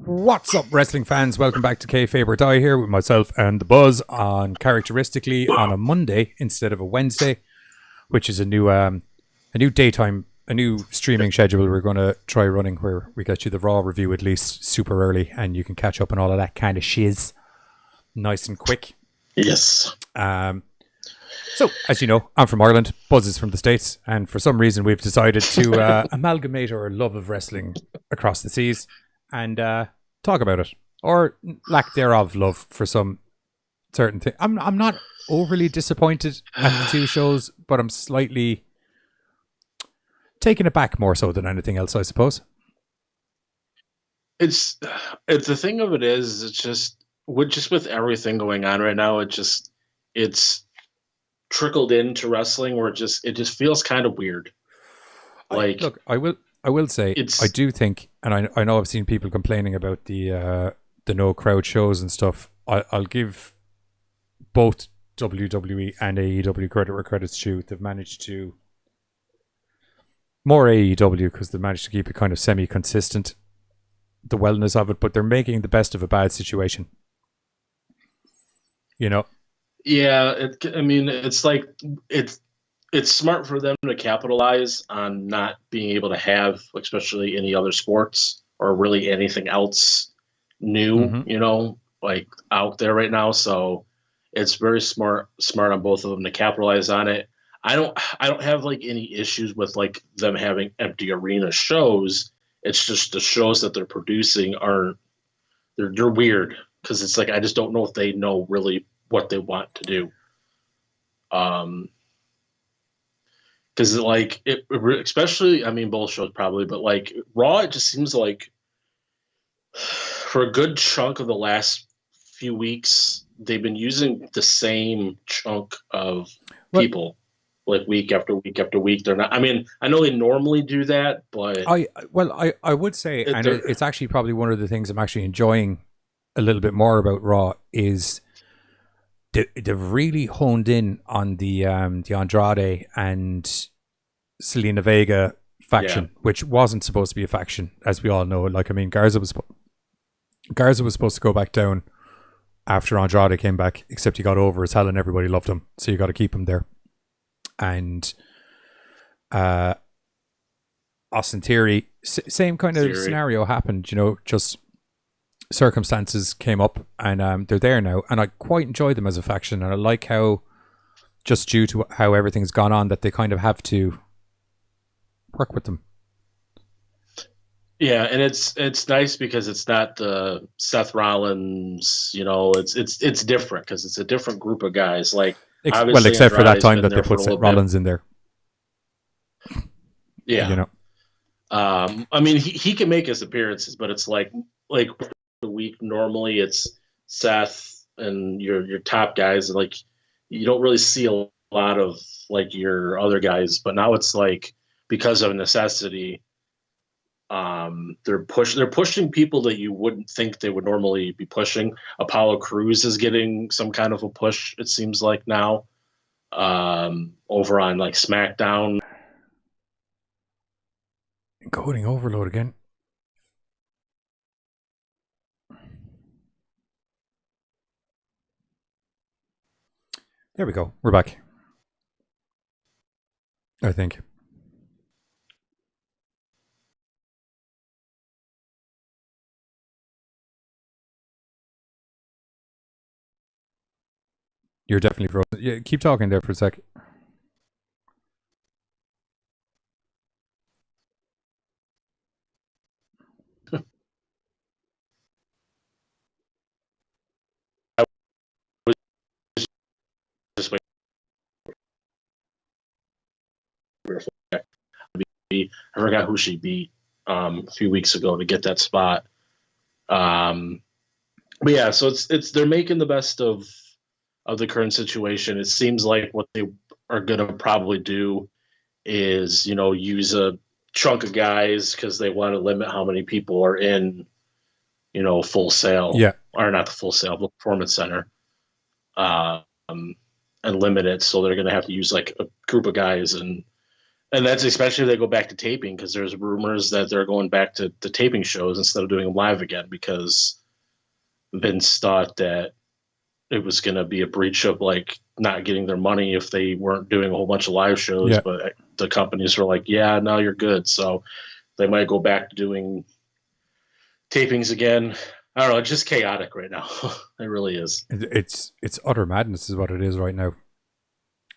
What's up, wrestling fans? Welcome back to Kayfabe or Die here with myself and the Buzz on characteristically on a Monday instead of a Wednesday, which is a new daytime, a new streaming schedule we're going to try running where we get you the Raw review at least super early and you can catch up on all of that kind of shiz nice and quick. Yes. So, as you know, I'm from Ireland, Buzz is from the States, and for some reason we've decided to amalgamate our love of wrestling across the seas and talk about it, or lack thereof love for some certain thing. I'm not overly disappointed at the two shows, but I'm slightly taking it back more so than anything else, I suppose. It's the thing of it is, it's just with everything going on right now, it's trickled into wrestling where it just feels kind of weird. I will say, I do think, and I know I've seen people complaining about the no crowd shows and stuff. I'll give both WWE and AEW credit where credit's due. They've managed to, more AEW because they've managed to keep it kind of semi-consistent, the wellness of it, but they're making the best of a bad situation. You know? Yeah, it's like it's smart for them to capitalize on not being able to have, especially any other sports or really anything else new, like out there right now. So it's very smart on both of them to capitalize on it. I don't have like any issues with like them having empty arena shows. It's just the shows that they're producing they're weird because it's like I just don't know if they know really what they want to do. Because like it, especially, I mean, both shows probably, but like Raw, it just seems like for a good chunk of the last few weeks, they've been using the same chunk of people, like week after week after week. They're not. I mean, I know they normally do that, but I would say, it's actually probably one of the things I'm actually enjoying a little bit more about Raw is they've really honed in on the Andrade and Selena Vega faction, which wasn't supposed to be a faction, as we all know. Like, I mean, Garza was supposed to go back down after Andrade came back, except he got over as hell and everybody loved him, so you got to keep him there. And Austin Theory, same kind of scenario happened, just circumstances came up and they're there now, and I quite enjoy them as a faction, and I like how, just due to how everything's gone on, that they kind of have to work with them. Yeah, and it's nice because it's not the Seth Rollins, it's different because it's a different group of guys. Like, well, except for that time that they put Seth Rollins in there. Yeah, I mean, he can make his appearances, but it's like the week normally it's Seth and your top guys, and like you don't really see a lot of like your other guys, but now it's like because of necessity, they're pushing people that you wouldn't think they would normally be pushing. Apollo Crews is getting some kind of a push, it seems like now, over on like Smackdown. Encoding overload again. There we go. We're back, I think. You're definitely frozen. Yeah, keep talking there for a sec. Bailey. I forgot who she beat a few weeks ago to get that spot. But yeah, so it's they're making the best of the current situation. It seems like what they are going to probably do is, use a chunk of guys because they want to limit how many people are in, Full Sail. Yeah. Or not the Full Sail, the Performance Center. Um, and limit it. So they're going to have to use like a group of guys. And that's especially if they go back to taping, because there's rumors that they're going back to the taping shows instead of doing them live again, because Vince thought that it was going to be a breach of like not getting their money if they weren't doing a whole bunch of live shows. Yeah. But the companies were like, yeah, no, you're good. So they might go back to doing tapings again. I don't know. It's just chaotic right now. It really is. It's utter madness is what it is right now,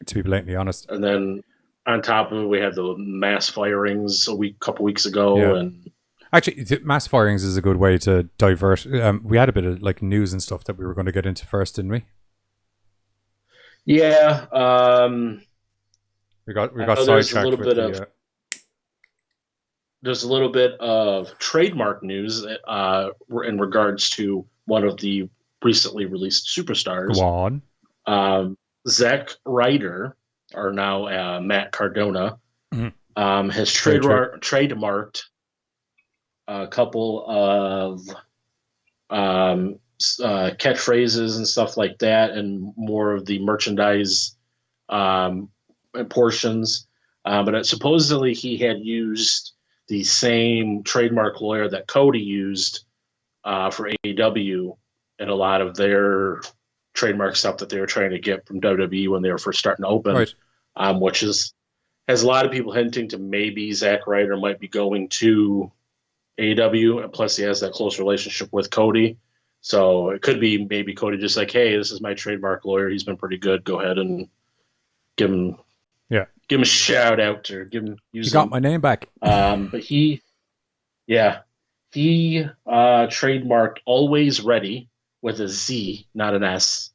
to be blatantly honest. And then on top of it, we had the mass firings a couple weeks ago. Yeah. And actually, mass firings is a good way to divert. We had a bit of like news and stuff that we were going to get into first, didn't we? Yeah. We got sidetracked with there's a little bit of trademark news in regards to one of the recently released superstars. Go on. Zack Ryder, or now Matt Cardona, has trademarked a couple of catchphrases and stuff like that, and more of the merchandise portions. But supposedly he had used the same trademark lawyer that Cody used for AEW and a lot of their trademark stuff that they were trying to get from WWE when they were first starting to open, right. Which has a lot of people hinting to maybe Zack Ryder might be going to AEW, and plus he has that close relationship with Cody. So it could be maybe Cody just like, hey, this is my trademark lawyer. He's been pretty good. Go ahead and give him a shout out, or give him. You got my name back. But he trademarked Always Ready with a Z, not an S.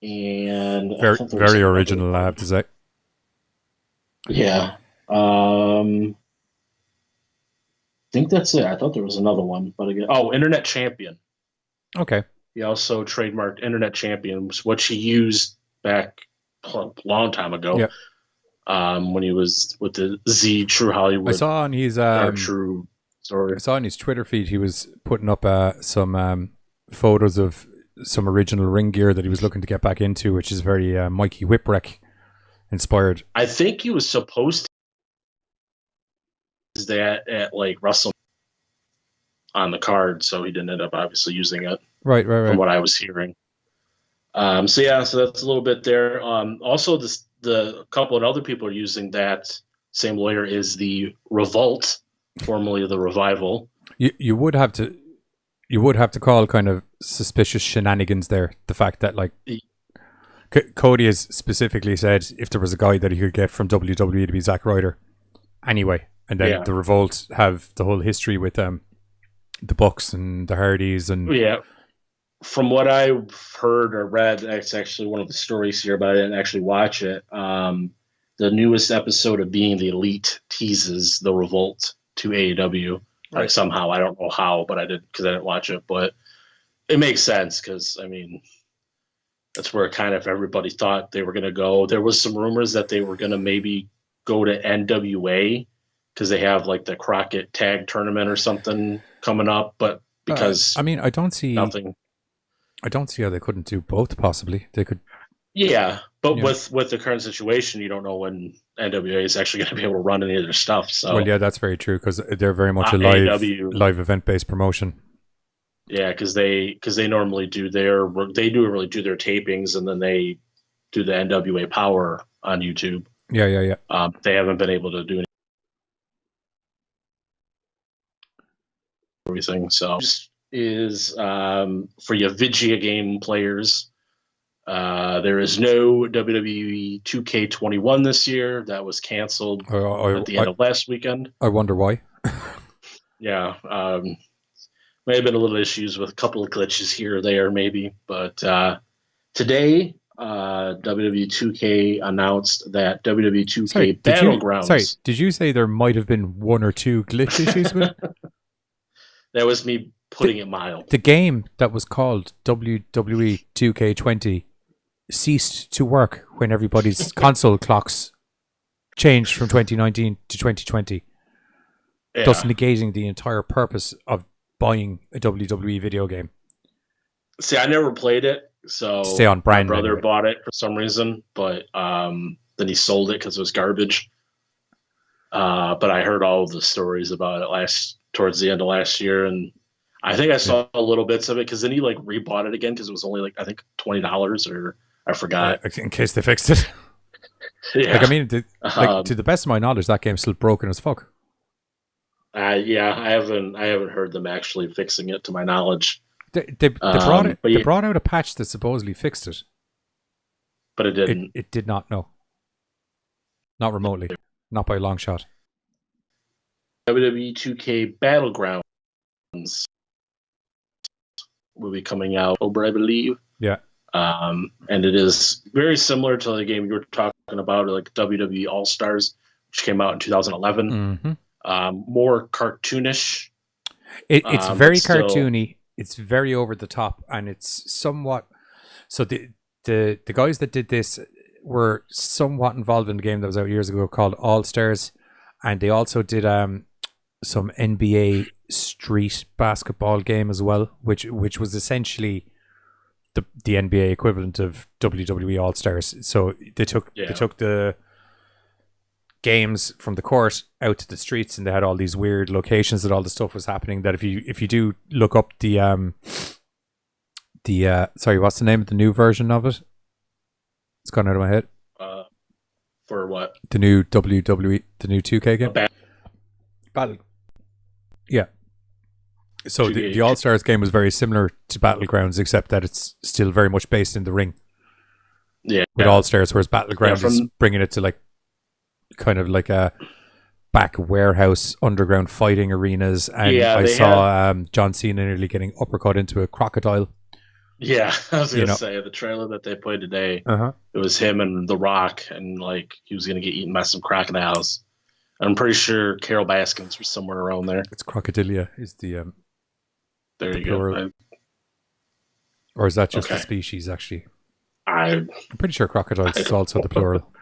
And very original, I have to say. Yeah. I think that's it. I thought there was another one, but again, Internet Champion. Okay. He also trademarked Internet Champion, which he used back a long time ago. Yep. When he was with the Z True Hollywood. I saw on his True Story. I saw on his Twitter feed he was putting up some photos of some original ring gear that he was looking to get back into, which is very Mikey Whipwreck inspired. I think he was supposed to use that at like Russell on the card, so he didn't end up obviously using it. Right. From what I was hearing. So that's a little bit there. Also, the couple of other people are using that same lawyer is the Revolt, formerly the Revival. You would have to call kind of suspicious shenanigans there. The fact that like Cody has specifically said if there was a guy that he could get from WWE to be Zack Ryder, anyway, and then the Revolt have the whole history with the Bucks and the Hardys and From what I've heard or read, it's actually one of the stories here, but I didn't actually watch it. The newest episode of Being the Elite teases the Revolt to AEW. Right. Somehow, I don't know how, but I did because I didn't watch it. But it makes sense because I mean, that's where kind of everybody thought they were going to go. There was some rumors that they were going to maybe go to NWA because they have like the Crockett Tag Tournament or something coming up, but because I mean, I don't see nothing. I don't see how they couldn't do both. Possibly they could. Yeah, but with the current situation, you don't know when NWA is actually going to be able to run any of their stuff. So well, yeah, that's very true because they're very much a live event based promotion. Yeah, because they normally do their tapings and then they do the NWA Power on YouTube. Yeah. They haven't been able to do everything. So this is for you Vigia game players. There is no WWE 2K21 this year. That was canceled at the end of last weekend. I wonder why. Yeah. May have been a little issues with a couple of glitches here or there, maybe. But today, WWE 2K announced that WWE 2K Battlegrounds. Did you say there might have been one or two glitch issues with it? That was me putting it mild. The game that was called WWE 2K20 ceased to work when everybody's console clocks changed from 2019 to 2020. Yeah. Thus negating the entire purpose of buying a WWE video game. See, I never played it, so stay on brand. My brother bought it for some reason, but then he sold it because it was garbage. But I heard all of the stories about it towards the end of last year, and I think I saw little bits of it because then he like rebought it again because it was only like I think $20 or I forgot in case they fixed it. Yeah, like I mean, to the best of my knowledge, that game's still broken as fuck. Yeah, I haven't heard them actually fixing it to my knowledge. They brought out a patch that supposedly fixed it, but it didn't. It did not. No, not remotely, not by a long shot. WWE 2K Battlegrounds will be coming out October, I believe. Yeah. And it is very similar to the game you were talking about, like WWE All Stars, which came out in 2011. Mm-hmm. More cartoonish. It's very cartoony. It's very over the top, and it's somewhat. So the guys that did this were somewhat involved in the game that was out years ago called All Stars, and they also did some NBA street basketball game as well, which was essentially the NBA equivalent of WWE All Stars. So they took the games from the court out to the streets, and they had all these weird locations that all the stuff was happening. That if you do look up the sorry, what's the name of the new version of it? It's gone out of my head. For what? The new WWE, the new 2K game. Battle. Yeah. So the All Stars game was very similar to Battlegrounds, except that it's still very much based in the ring. Yeah. With All Stars, whereas Battlegrounds is bringing it to like kind of like a back warehouse underground fighting areas, and I saw John Cena nearly getting uppercut into a crocodile. Yeah, I was gonna say the trailer that they played today. It was him and The Rock, and like he was gonna get eaten by some crocodiles. I'm pretty sure Carol Baskins was somewhere around there. It's crocodilia is the there you go. Or is that just the species actually? I'm pretty sure crocodiles is also the plural.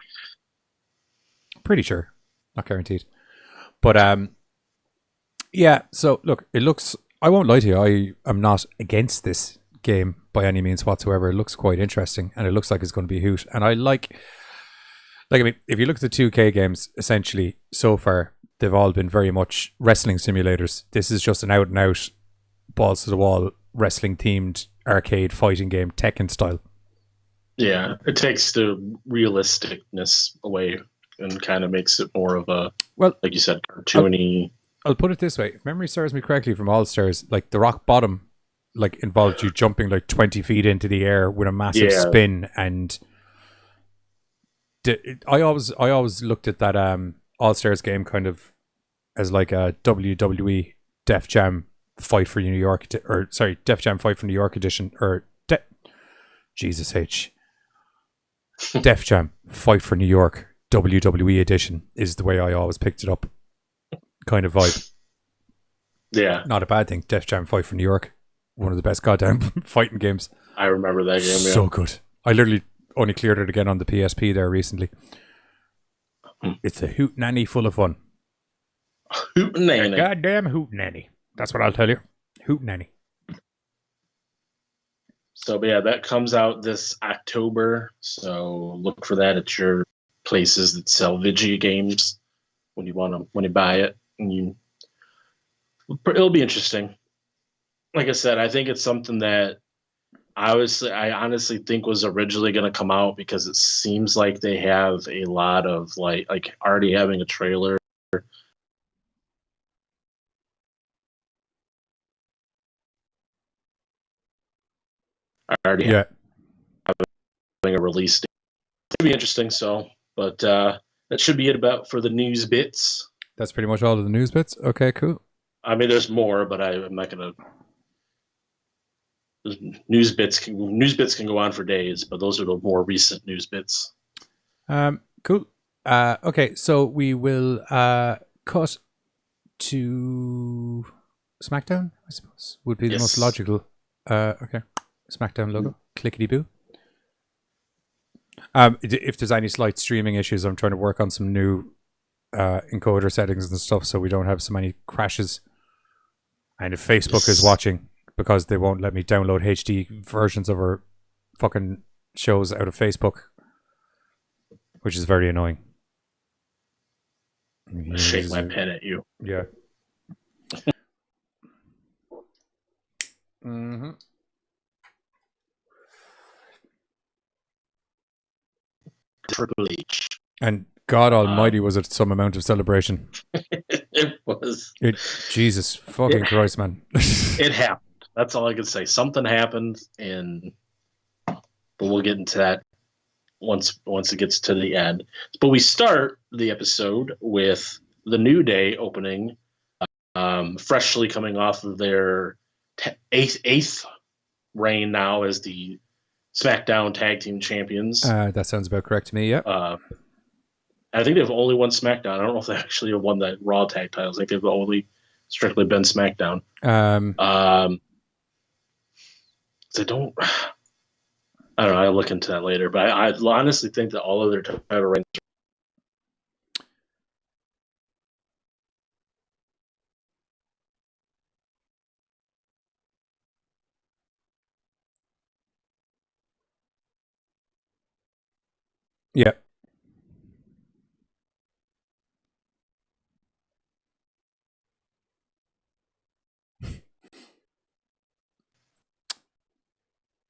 Pretty sure, not guaranteed, but yeah. So look, it looks. I won't lie to you. I am not against this game by any means whatsoever. It looks quite interesting, and it looks like it's going to be a hoot. And I like I mean, if you look at the 2K games, essentially so far they've all been very much wrestling simulators. This is just an out and out, balls to the wall wrestling themed arcade fighting game, Tekken style. Yeah, it takes the realisticness away and kind of makes it more of a, well, like you said, cartoony. I'll put it this way: if memory serves me correctly, from All Stars, like the rock bottom, like involved you jumping like 20 feet into the air with a massive spin, and I always looked at that All Stars game kind of as like a WWE Def Jam Fight for New York, Def Jam Fight for New York edition, or Jesus H. Def Jam Fight for New York WWE edition is the way I always picked it up. Kind of vibe. Yeah. Not a bad thing. Def Jam Fight for New York. One of the best goddamn fighting games. I remember that game. So good. I literally only cleared it again on the PSP there recently. It's a hootenanny full of fun. Hootenanny. Goddamn hootenanny. That's what I'll tell you. Hootenanny. So yeah, that comes out this October. So look for that at your places that sell Vigia games when you buy it, and it'll be interesting. Like I said, I think it's something that I honestly think was originally going to come out because it seems like they have a lot of like already having a trailer. Having a release date. It'll be interesting. So, but that should be it about for the news bits. That's pretty much all of the news bits. Okay, cool. I mean, there's more, but I'm not gonna. news bits can go on for days, but those are the more recent news bits. Cool. Okay, so we will cut to SmackDown, I suppose, would be the most logical. Okay, SmackDown logo, clickety boo. If there's any slight streaming issues, I'm trying to work on some new encoder settings and stuff so we don't have so many crashes. And if Facebook is watching, because they won't let me download HD versions of our fucking shows out of Facebook, which is very annoying. Shake my pen at you. Yeah. Mm-hmm. Triple H. And God Almighty, was it some amount of celebration? It was. Jesus fucking Christ, man. It happened. That's all I can say. Something happened, but we'll get into that once it gets to the end. But we start the episode with the New Day opening, freshly coming off of their eighth reign now as the SmackDown Tag Team Champions. That sounds about correct to me, yeah. I think they've only won SmackDown. I don't know if they actually have won that Raw tag titles. I think they've only strictly been SmackDown. So I don't know. I'll look into that later. But I honestly think that all of their title reigns. Yeah.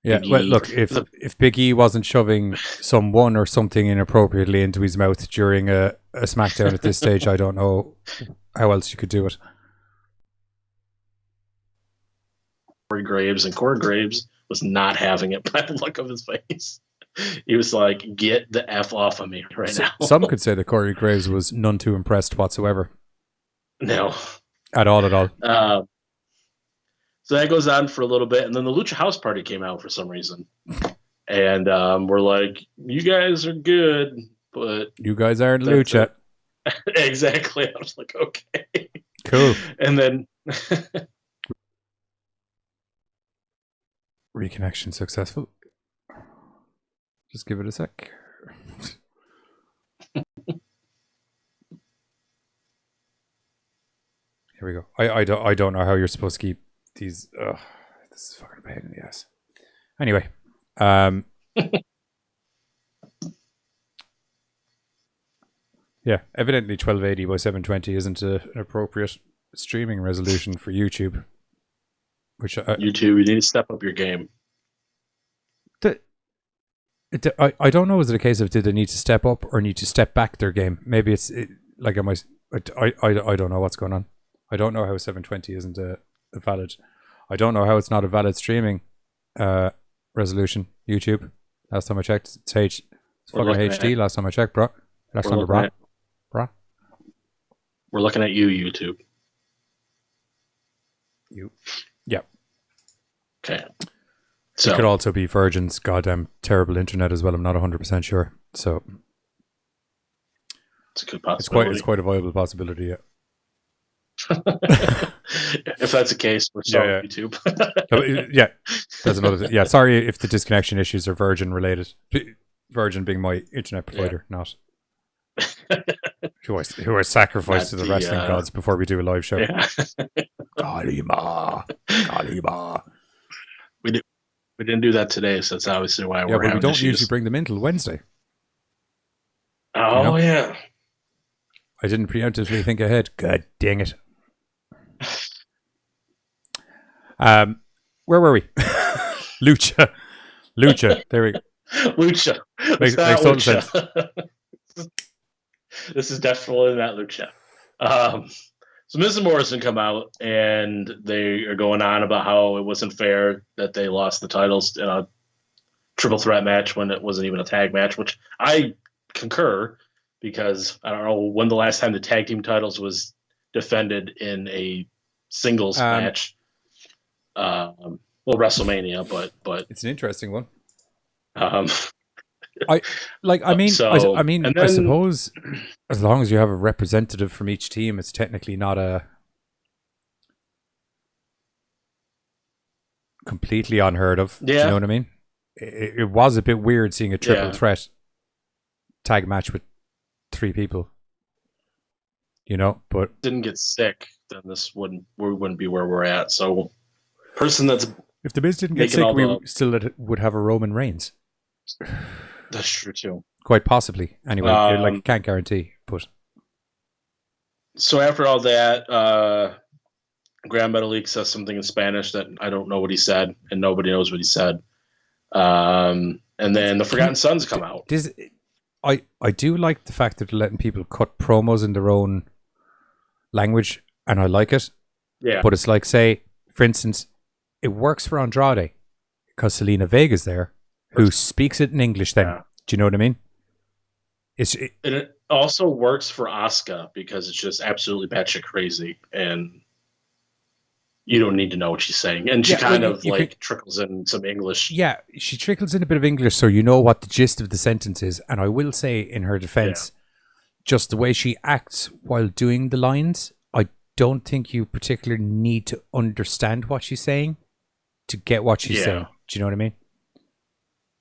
Yeah, well, look, if Big E wasn't shoving someone or something inappropriately into his mouth during a SmackDown at this stage, I don't know how else you could do it. Corey Graves was not having it by the look of his face. He was like, "Get the F off of me now." Some could say that Corey Graves was none too impressed whatsoever. No. At all. So that goes on for a little bit, and then the Lucha House Party came out for some reason. And we're like, you guys are good, but... You guys aren't Lucha. Exactly. I was like, okay. Cool. And then... Reconnection successful. Just give it a sec. Here we go. I don't know how you're supposed to keep these. This is fucking pain in the ass. Anyway, yeah, evidently 1280 by 720 isn't an appropriate streaming resolution for YouTube. Which YouTube, you need to step up your game. I don't know. Is it a case of did they need to step up or need to step back their game? Maybe it's like I don't know what's going on. I don't know how 720 isn't a valid. I don't know how it's not a valid streaming resolution. YouTube. Last time I checked, it's fucking HD. Last time I checked, bro. Last time, bro. We're looking at you, YouTube. Yeah. Okay. So it could also be Virgin's goddamn terrible internet as well. I'm not 100% sure. So it's a good possibility. It's quite a viable possibility. Yeah. If that's the case, we're sorry, YouTube. Yeah, that's another thing. Yeah, sorry if the disconnection issues are Virgin related. Virgin being my internet provider, not who are sacrificed to the wrestling gods before we do a live show. Yeah. Kalima. We didn't do that today, so that's obviously why we're having but we don't issues. usually bring them in till Wednesday. Oh, yeah. I didn't preemptively think ahead. God dang it. Where were we? Lucha. There we go. Lucha. Makes total sense. This is definitely not Lucha. So Miz and Morrison come out, and they are going on about how it wasn't fair that they lost the titles in a triple threat match when it wasn't even a tag match, which I concur, because I don't know when the last time the tag team titles was defended in a singles match. WrestleMania, but It's an interesting one. um, I so and I then suppose as long as you have a representative from each team, it's technically not a completely unheard of. Do you know yeah, what I mean? It was a bit weird seeing a triple yeah, threat tag match with 3 people, but didn't get sick, then we wouldn't be where we're at. So person that's if the Miz didn't get making sick, all we the still would have a Roman Reigns. that's true too. Quite possibly. Anyway, Um, can't guarantee, but so after all that, Grand Metalik says something in Spanish that I don't know what he said, and nobody knows what he said. And then the Forgotten Sons come out. I do like the fact that they're letting people cut promos in their own language, and I like it. Yeah, But it's like, say, for instance, it works for Andrade because Selena Vega's there, who speaks it in English. Then, yeah. do you know what I mean? And it also works for Asuka because it's just absolutely batshit crazy, and you don't need to know what she's saying. And she kind of trickles in some English. Yeah, she trickles in a bit of English, so you know what the gist of the sentence is. And I will say, in her defense, just the way she acts while doing the lines, I don't think you particularly need to understand what she's saying to get what she's saying. Do you know what I mean?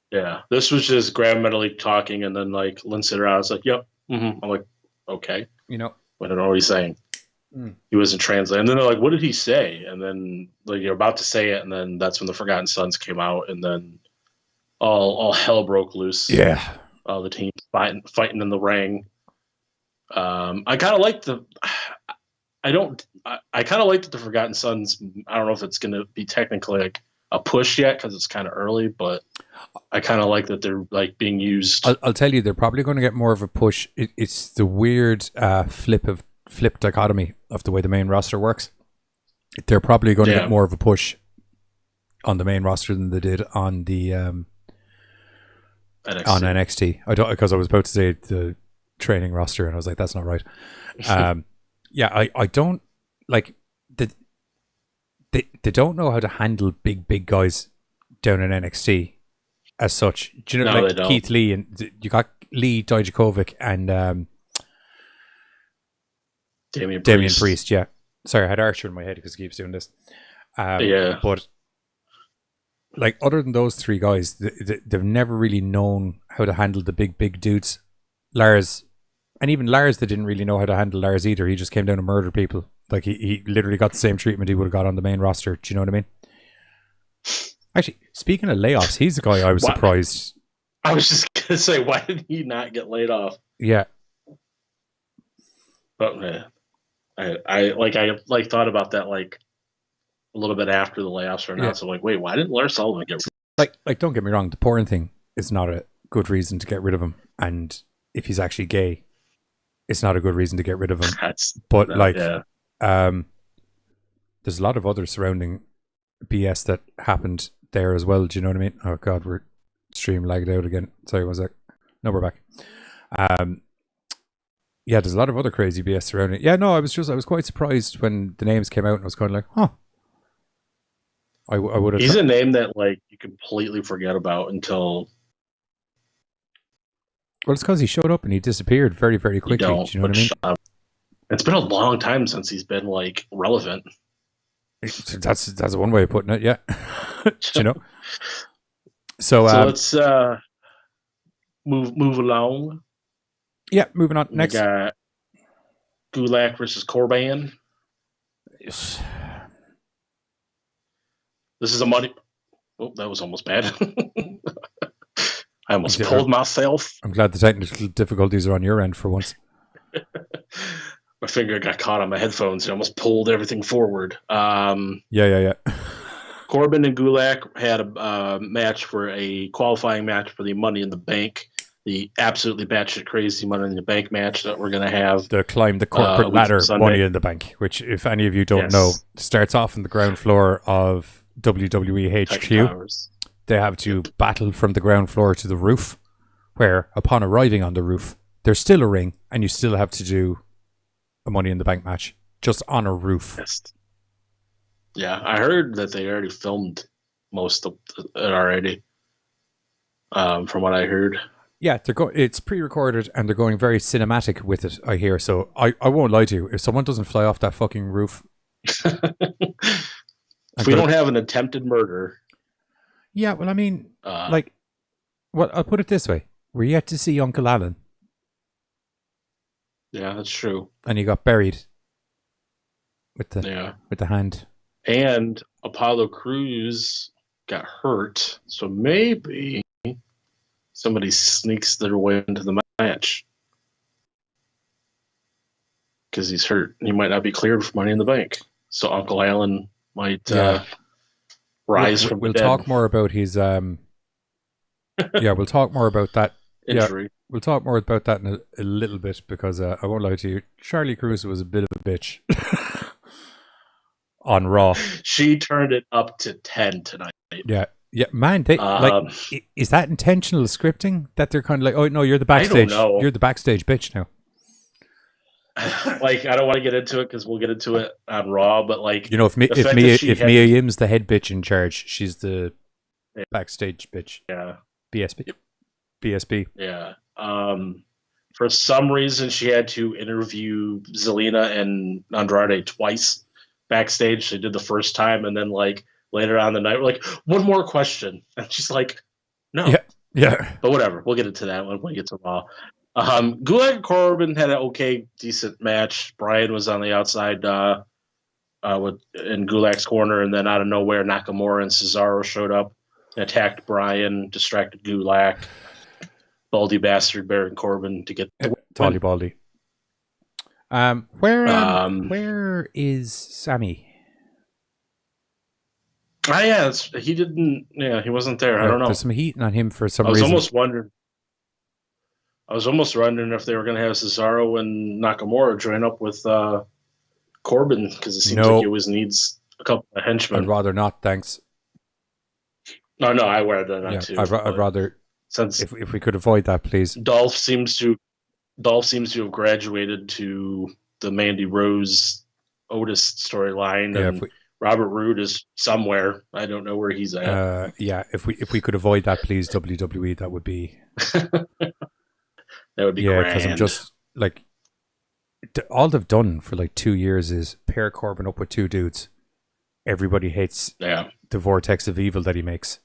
Yeah, this was just Grand Metalik talking, and then like Lindsay around. I was like, "Yep." Mm-hmm. I'm like, "Okay," I don't know what he's saying. He wasn't translating. And then they're like, "What did he say?" And then like you're about to say it, and then that's when the Forgotten Sons came out, and then all hell broke loose. Yeah, all the teams fighting in the ring. I kind of like the. I kind of like that the Forgotten Sons. I don't know if it's going to be technically like a push yet because it's kind of early, but I kind of like that they're like being used. I'll tell you, they're probably going to get more of a push. It's the weird flip dichotomy of the way the main roster works. They're probably going to get more of a push on the main roster than they did on the NXT. On NXT. Because I was about to say the training roster, and I was like, that's not right. I don't like they don't know how to handle big guys down in NXT as such. Do you know, like Keith Lee, and you got Lee Dijakovic and Damian Priest. Yeah, sorry, I had Archer in my head because he keeps doing this. But like, other than those 3 guys, they've never really known how to handle the big dudes. Lars, and even Lars, they didn't really know how to handle Lars either. He just came down to murder people. Like, he literally got the same treatment he would have got on the main roster. Do you know what I mean? Actually, speaking of layoffs, he's the guy I was surprised. I was just going to say, why did he not get laid off? Yeah. But man, I thought about that like a little bit after the layoffs were announced. I'm like, wait, why didn't Lars Sullivan get like? Don't get me wrong, the porn thing is not a good reason to get rid of him, and if he's actually gay, it's not a good reason to get rid of him. There's a lot of other surrounding BS that happened there as well. Do you know what I mean? Oh God, we're stream lagged out again. Sorry, one sec. No, we're back. There's a lot of other crazy BS surrounding it. Yeah, no, I was quite surprised when the names came out, and I was kind of like, huh. I would have. He's a name that like you completely forget about until. Well, it's because he showed up and he disappeared very, very quickly. Do you know what I mean? It's been a long time since he's been like relevant. That's one way of putting it. Yeah, you know. So let's move along. Yeah, moving on. Next, we got Gulak versus Corbin. Yes. This is a money. Oh, that was almost bad. I almost pulled myself. I'm glad the technical difficulties are on your end for once. My finger got caught on my headphones and almost pulled everything forward. Yeah. Corbin and Gulak had a match for a qualifying match for the Money in the Bank, the absolutely batshit crazy Money in the Bank match that we're going to have. The climb the corporate ladder Money in the Bank, which, if any of you don't know, starts off on the ground floor of WWE HQ. They have to battle from the ground floor to the roof, where upon arriving on the roof, there's still a ring, and you still have to do a Money in the Bank match just on a roof. Yeah, I heard that they already filmed most of it already. From what I heard. Yeah, it's pre-recorded and they're going very cinematic with it, I hear. So I won't lie to you. If someone doesn't fly off that fucking roof. If we don't have an attempted murder. Yeah, well, I mean, I'll put it this way. We're yet to see Uncle Alan. Yeah, that's true. And he got buried with the hand. And Apollo Crews got hurt, so maybe somebody sneaks their way into the match because he's hurt. He might not be cleared for Money in the Bank, so Uncle Alan might rise from the dead. We'll talk more about his. We'll talk more about that injury. Yeah, we'll talk more about that in a little bit because I won't lie to you. Charlie Cruz was a bit of a bitch on Raw. She turned it up to 10 tonight. Yeah, man. They is that intentional scripting that they're kind of like, oh no, you're the backstage. I don't know. You're the backstage bitch now. Like, I don't want to get into it because we'll get into it on Raw, but like, you know, if Mia Yim's the head bitch in charge, she's the backstage bitch. Yeah. BSB. Yeah. For some reason, she had to interview Zelina and Andrade twice backstage. She did the first time, and then like later on the night, we're like, one more question, and she's like, no. Yeah. But whatever, we'll get into that when we get to Raw. Gulak and Corbin had an decent match. Brian was on the outside in Gulak's corner, and then out of nowhere, Nakamura and Cesaro showed up and attacked Brian, distracted Gulak. Baldy bastard Baron Corbin to get the win. Baldy. Where is Sammy? He didn't. Yeah, he wasn't there. I don't know. There's some heat on him for some reason. I was almost wondering if they were going to have Cesaro and Nakamura join up with Corbin because it seems like he always needs a couple of henchmen. I'd rather not, thanks. No, I'd rather not too. I'd rather. Since if we could avoid that, please. Dolph seems to have graduated to the Mandy Rose Otis storyline, and Robert Roode is somewhere. I don't know where he's at. If we could avoid that, please, WWE, that would be that would be grand. Because I'm just like all they've done for like 2 years is pair Corbin up with two dudes. Everybody hates the Vortex of Evil that he makes.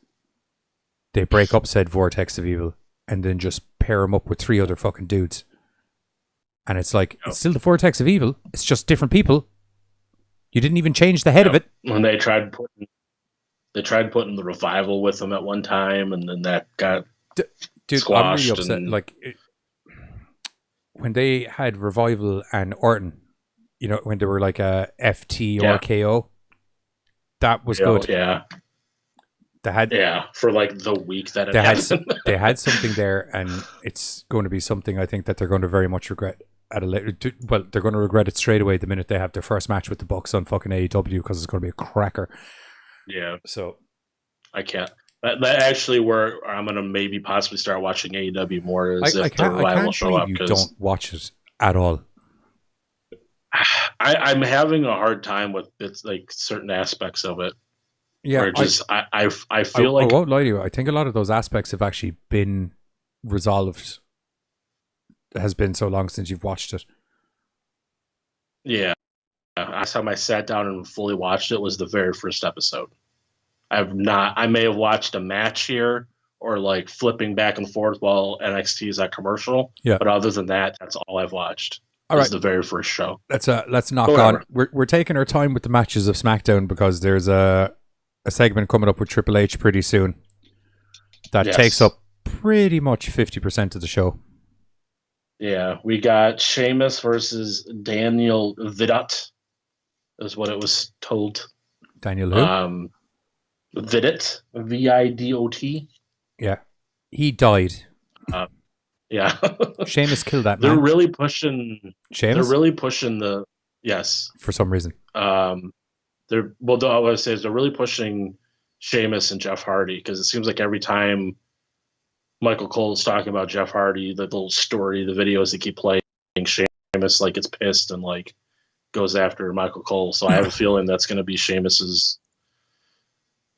They break up said Vortex of Evil and then just pair him up with 3 other fucking dudes. And it's like, it's still the Vortex of Evil. It's just different people. You didn't even change the head of it. When they tried putting the Revival with them at one time, and then that got squashed. I'm really upset. Like, when they had Revival and Orton, you know, when they were like a FT or KO, that was good. Yeah. For like the week that it happened. They had something there, and it's going to be something I think that they're going to very much regret at a later. Well, they're going to regret it straight away the minute they have their first match with the Bucks on fucking AEW because it's going to be a cracker. Yeah. So I can't. That actually where I'm going to maybe possibly start watching AEW more is if the Revival show up. You don't watch it at all. I'm having a hard time with it's like certain aspects of it. Yeah, I feel like I won't lie to you. I think a lot of those aspects have actually been resolved. It has been so long since you've watched it. Yeah, last time I sat down and fully watched it was the very first episode. I may have watched a match here or like flipping back and forth while NXT is at commercial. Yeah, but other than that, that's all I've watched. All right, the very first show. Let's knock on. We're taking our time with the matches of SmackDown because there's a segment coming up with Triple H pretty soon that takes up pretty much 50% of the show. Yeah, we got Sheamus versus Daniel Vidot, is what it was told. Daniel who? Vidot, Vidot. Yeah, he died. Yeah, Sheamus killed that man. They're really pushing. Sheamus? They're really pushing the for some reason. They're all I would say is they're really pushing Sheamus and Jeff Hardy because it seems like every time Michael Cole's talking about Jeff Hardy, the little story, the videos they keep playing, Sheamus like gets pissed and like goes after Michael Cole. So I have a feeling that's going to be Sheamus's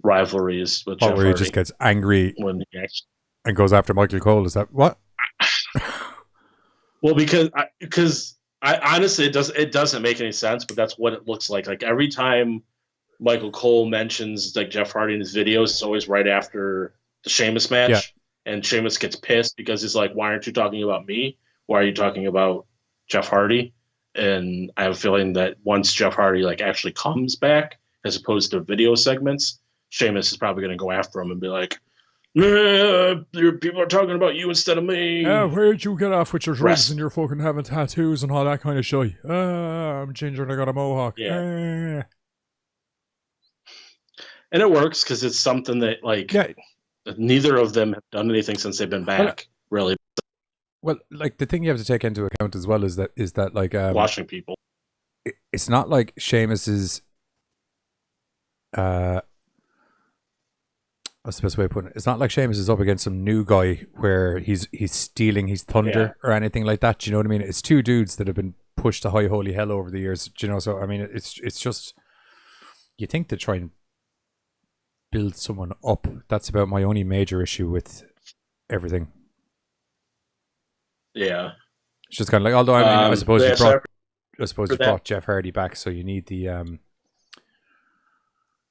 rivalries with Jeff where he Hardy just gets angry when he actually. and goes after Michael Cole. Is that what? Well, because I honestly it doesn't make any sense, but that's what it looks like. Like every time Michael Cole mentions like Jeff Hardy in his videos, it's always right after the Sheamus match, Yeah. and Sheamus gets pissed because he's like, "Why aren't you talking about me? Why are you talking about Jeff Hardy?" And I have a feeling that once Jeff Hardy like actually comes back, as opposed to video segments, Sheamus is probably going to go after him and be like, your people are talking about you instead of me. Where'd you get off with your drugs Rest. and your fucking having tattoos and all that kind of shit? I'm ginger and I got a mohawk. Yeah. And it works because it's something that like neither of them have done anything since they've been back, really. Well, like the thing you have to take into account as well is that like Watching people. It's not like Sheamus is what's the best way of putting it? It's not like Sheamus is up against some new guy where he's stealing his thunder or anything like that. Do you know what I mean? It's two dudes that have been pushed to high holy hell over the years. Do you know? So I mean, it's just you think to try and build someone up. That's about my only major issue with everything. Yeah, it's just kind of like. Although I mean, I suppose you brought Jeff Hardy back, so you need the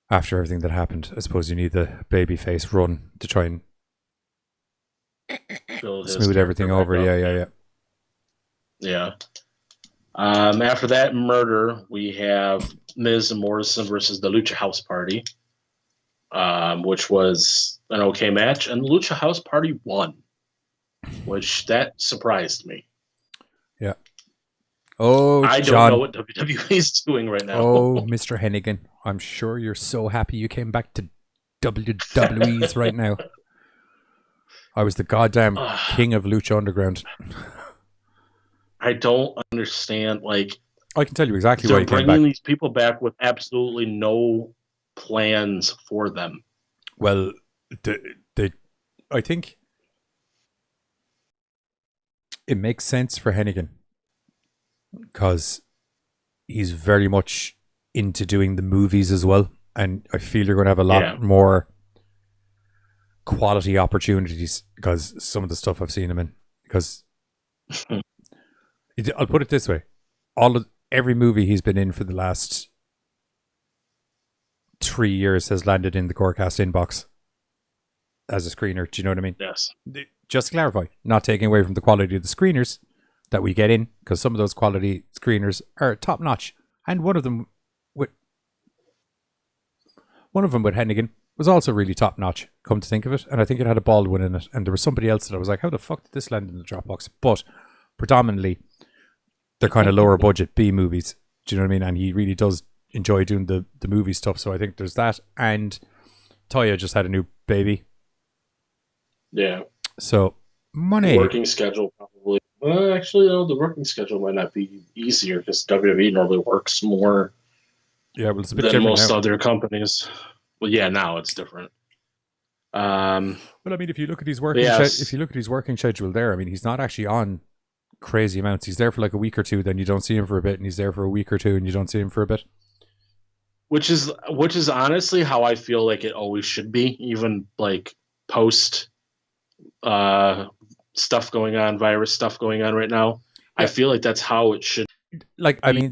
after everything that happened, I suppose you need the babyface run to try and smooth everything over. Yeah. After that murder, we have Miz and Morrison versus the Lucha House Party, which was an okay match, and the Lucha House Party won, which that surprised me. Yeah. Oh, I John. don't know what WWE is doing right now. Oh, Mr. Hennigan, I'm sure you're so happy you came back to WWE's right now. I was the goddamn king of Lucha Underground. I don't understand. Like, I can tell you exactly why you came back. They're bringing these people back with absolutely no plans for them. Well, I think it makes sense for Hennigan because he's very much into doing the movies as well, and I feel you're going to have a lot more quality opportunities because some of the stuff I've seen him in. Because I'll put it this way: every movie he's been in for the last 3 years has landed in the Corecast inbox as a screener. Do you know what I mean? Yes. Just to clarify, not taking away from the quality of the screeners that we get in, because some of those quality screeners are top notch, and one of them with Hennigan was also really top notch. Come to think of it, and I think it had a Baldwin in it, and there was somebody else that I was like, how the fuck did this land in the Dropbox? But predominantly, they're kind of lower budget B movies. Do you know what I mean? And he really does enjoy doing the movie stuff. So I think there's that, and Toya just had a new baby. Yeah. So money. The working schedule probably. Well, actually, no, the working schedule might not be easier because WWE normally works more. Yeah, well, it's a bit than most now. other companies. Well, yeah, now it's different. Well, I mean, if you look at his working schedule there, I mean, he's not actually on crazy amounts. He's there for like a week or two, then you don't see him for a bit, and he's there for a week or two, and you don't see him for a bit. Which is honestly how I feel like it always should be, even like post stuff going on, virus stuff going on right now. Yeah. I feel like that's how it should. Like, I mean,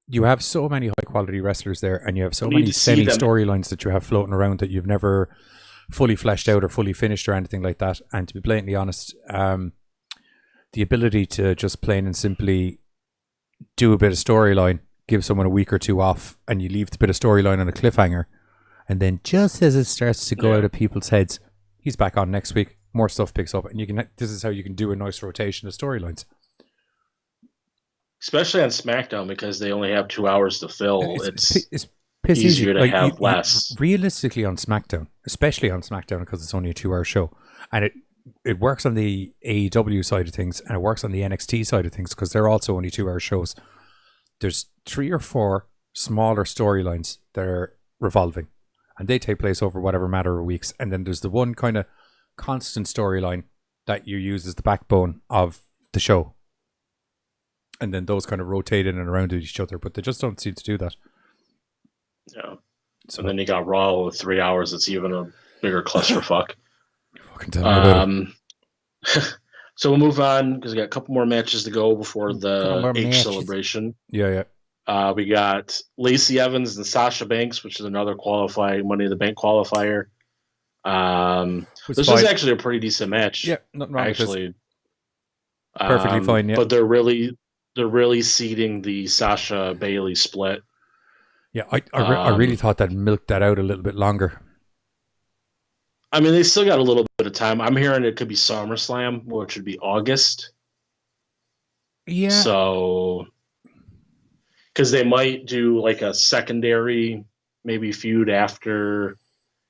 you have so many high quality wrestlers there, and you have so many semi storylines that you have floating around that you've never fully fleshed out or fully finished or anything like that. And to be blatantly honest, the ability to just plain and simply do a bit of storyline, give someone a week or two off, and you leave the bit of storyline on a cliffhanger, and then just as it starts to go out of people's heads, he's back on next week. More stuff picks up, and this is how you can do a nice rotation of storylines. Especially on Smackdown, because they only have 2 hours to fill. It's easier to have less. Realistically, on SmackDown, especially on SmackDown, because it's only a 2 hour show, and it works on the AEW side of things, and it works on the NXT side of things, because they're also only 2 hour shows. There's 3 or 4 smaller storylines that are revolving, and they take place over whatever matter of weeks. And then there's the one kind of constant storyline that you use as the backbone of the show. And then those kind of rotate in and around each other, but they just don't seem to do that. Yeah. So, and then you got Raw with 3 hours. It's even a bigger clusterfuck. Fucking tell me about it. So we'll move on because we got a couple more matches to go before the H celebration. Yeah. We got Lacey Evans and Sasha Banks, which is another qualifying Money in the Bank qualifier. This is actually a pretty decent match. Yeah, nothing wrong actually. With this. Perfectly fine, yeah. But they're really seeding the Sasha Bailey split. Yeah, I really thought that milked that out a little bit longer. I mean, they still got a little bit of time. I'm hearing it could be SummerSlam, which would be August. Yeah. So, because they might do like a secondary maybe feud after,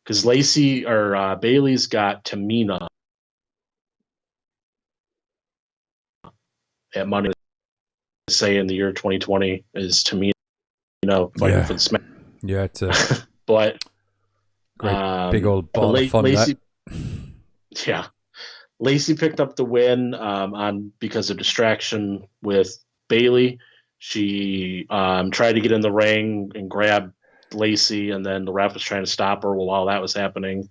because Lacey or Bailey's got Tamina at Money. Say in the year 2020 is Tamina fighting for the Smack. Yeah, it's a but great big old ball of fun. Lacey, yeah, Lacey picked up the win because of distraction with Bailey. She tried to get in the ring and grab Lacey, and then the ref was trying to stop her. Well, while that was happening,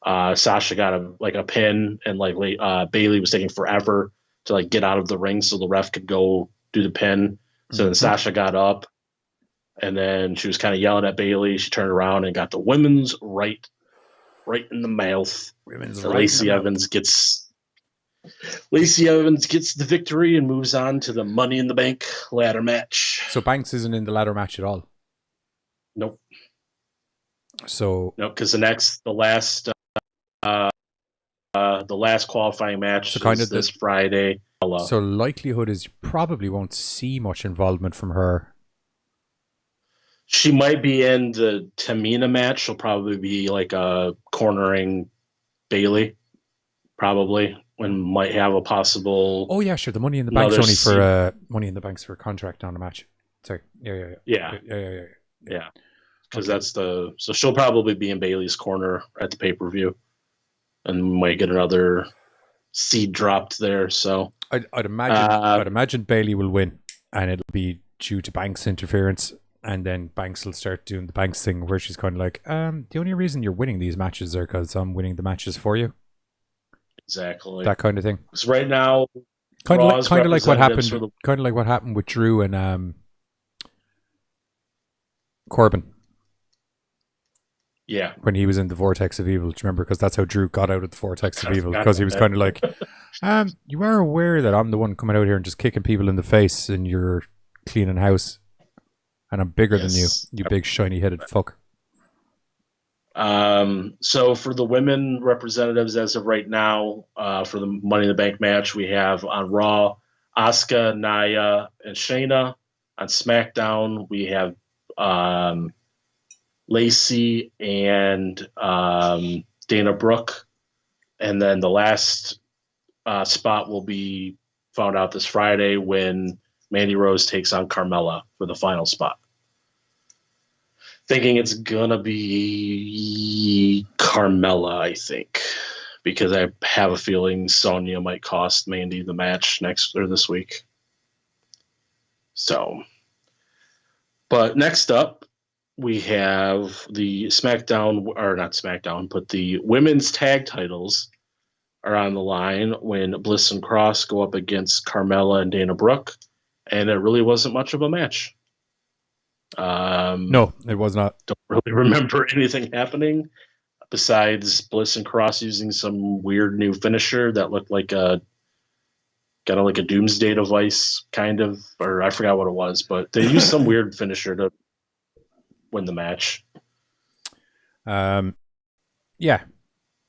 Sasha got a pin, and Bailey was taking forever to get out of the ring so the ref could go do the pin. So then Sasha got up, and then she was kind of yelling at Bailey. She turned around and got the women's right in the mouth. Lacey Evans gets the victory and moves on to the Money in the Bank ladder match. So Banks isn't in the ladder match at all. Nope. So nope, because the last qualifying match is this Friday. So likelihood is you probably won't see much involvement from her. She might be in the Tamina match. She'll probably be cornering Bailey, probably, and might have a possible. Oh yeah, sure. The Money in the Bank's only for Money in the Bank's for a contract on a match. Sorry. Yeah. Because that's so she'll probably be in Bailey's corner at the pay-per-view, and might get another seed dropped there. So I'd imagine Bailey will win, and it'll be due to Banks' interference, and then Banks will start doing the Banks thing where she's kind of like, the only reason you're winning these matches are because I'm winning the matches for you. Exactly. That kind of thing. Because right now, kind of like what happened with Drew and Corbin. Yeah. When he was in the Vortex of Evil. Do you remember? Because that's how Drew got out of the Vortex of Evil. Because he was kind of like, you are aware that I'm the one coming out here and just kicking people in the face and you're cleaning house. And I'm bigger than you big shiny-headed fuck. So for the women representatives as of right now, for the Money in the Bank match, we have on Raw, Asuka, Nia, and Shayna. On SmackDown, we have Lacey and Dana Brooke. And then the last spot will be found out this Friday when Mandy Rose takes on Carmella for the final spot. Thinking it's gonna be Carmella, I think, because I have a feeling Sonya might cost Mandy the match this week. So, but next up, we have the the women's tag titles are on the line when Bliss and Cross go up against Carmella and Dana Brooke, and it really wasn't much of a match. No, it was not. Don't really remember anything happening besides Bliss and Cross using some weird new finisher that looked like a doomsday device, kind of, or I forgot what it was, but they used some weird finisher to win the match. Yeah,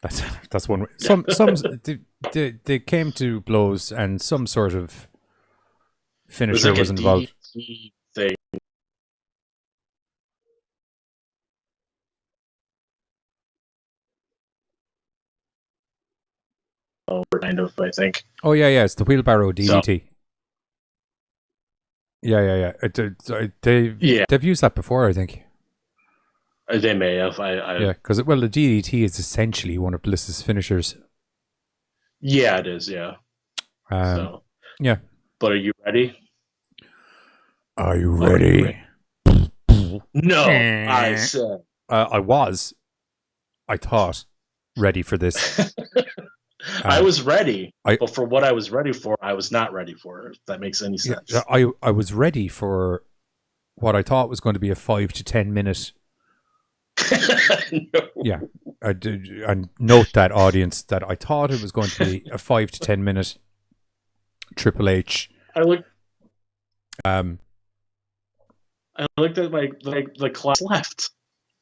that's one way. Some they came to blows, and some sort of finisher was involved. Thing. Kind of, I think. Oh yeah, it's the wheelbarrow DDT. So, yeah. They've used that before, I think. They may have. Because the DDT is essentially one of Bliss's finishers. Yeah, it is. Yeah. Yeah. But are you ready? Are you ready? No, I said. I thought, ready for this. I was ready, but for what I was ready for, I was not ready for it, if that makes any sense. Yeah, I was ready for what I thought was going to be a 5 to 10 minute. No. Yeah, I did. And note that, audience, that I thought it was going to be a 5 to 10 minute Triple H. I looked at the class left.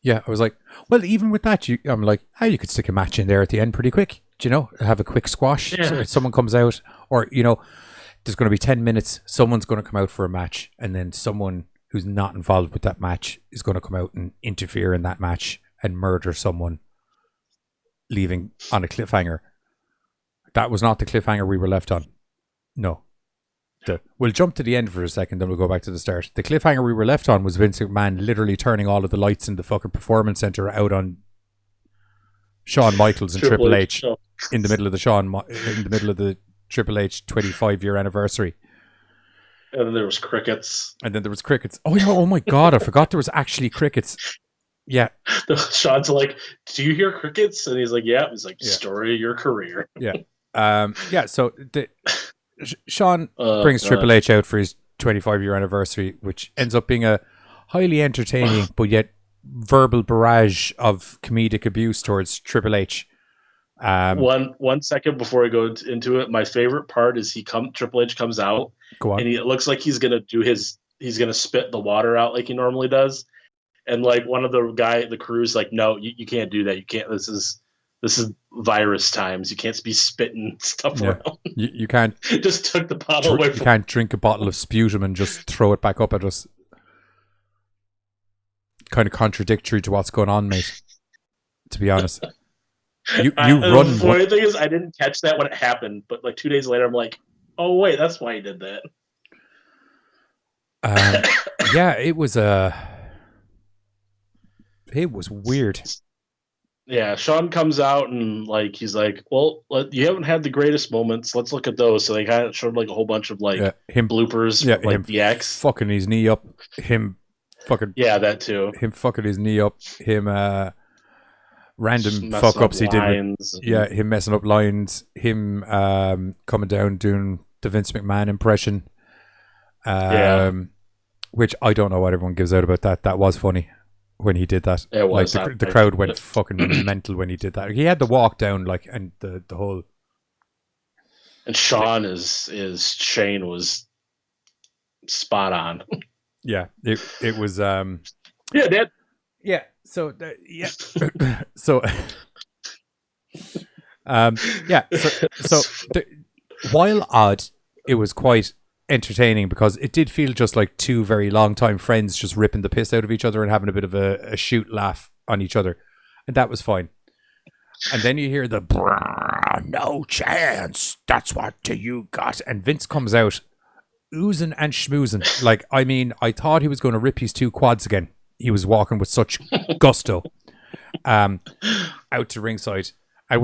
Yeah, I was like, well, even with that, I'm like, you could stick a match in there at the end pretty quick. Do you know, have a quick squash. Yeah. So someone comes out, or there's going to be 10 minutes. Someone's going to come out for a match, and then someone who's not involved with that match is going to come out and interfere in that match and murder someone, leaving on a cliffhanger. That was not the cliffhanger we were left on. No. We'll jump to the end for a second, then we'll go back to the start. The cliffhanger we were left on was Vince McMahon literally turning all of the lights in the fucking performance center out on Shawn Michaels and Triple H in the middle of the Triple H 25-year anniversary. And then there was crickets. Oh yeah! Oh my god! I forgot there was actually crickets. Yeah. Sean's like, "Do you hear crickets?" And he's like, "Yeah." He's like, "Story of your career." Yeah. Yeah. So Sean brings Triple H out for his 25-year anniversary, which ends up being a highly entertaining but yet verbal barrage of comedic abuse towards Triple H. 1 second before I go into it, my favorite part is Triple H comes out, and it looks like he's gonna spit the water out like he normally does, and like one of the crew's like, "No, you can't do that. You can't. This is virus times. You can't be spitting stuff around. You can't." Just took the bottle away. You can't drink a bottle of sputum and just throw it back up at us. Kind of contradictory to what's going on, mate. To be honest. You run. The funny thing is, I didn't catch that when it happened, but like 2 days later, I'm like, "Oh wait, that's why he did that." Yeah, it was weird. Yeah, Sean comes out and like he's like, "Well, you haven't had the greatest moments. Let's look at those." So they kind of showed like a whole bunch of like him bloopers, like him DX fucking his knee up, him fucking that too, him fucking his knee up, him random fuck ups he did. Him messing up lines, him coming down doing the Vince McMahon impression. Which I don't know what everyone gives out about that. That was funny when he did that. It was, like the crowd went fucking mental when he did that. He had the walk down and the whole. And Sean Shane was spot on. Yeah, it was. Yeah, Dad. Yeah. So so. While odd, it was quite entertaining because it did feel just like two very long time friends just ripping the piss out of each other and having a bit of a shoot laugh on each other, and that was fine. And then you hear the no chance, that's what you got, and Vince comes out oozing and schmoozing. Like, I mean, I thought he was going to rip his two quads again. He was walking with such gusto out to ringside. At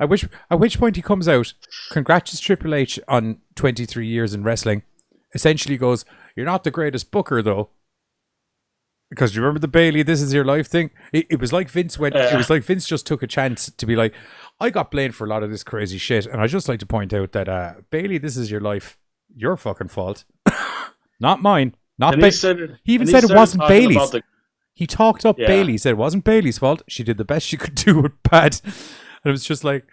which point he comes out, congratulates Triple H on 23 years in wrestling. Essentially goes, "You're not the greatest booker though." Because do you remember the Bailey, this is your life thing? It was like Vince it was like Vince just took a chance to be like, "I got blamed for a lot of this crazy shit, and I just like to point out that Bailey, this is your life. Your fucking fault. Not mine. Not He even said it wasn't Bailey's. He talked up Bailey, said it wasn't Bailey's fault. She did the best she could do with Pat. And it was just like...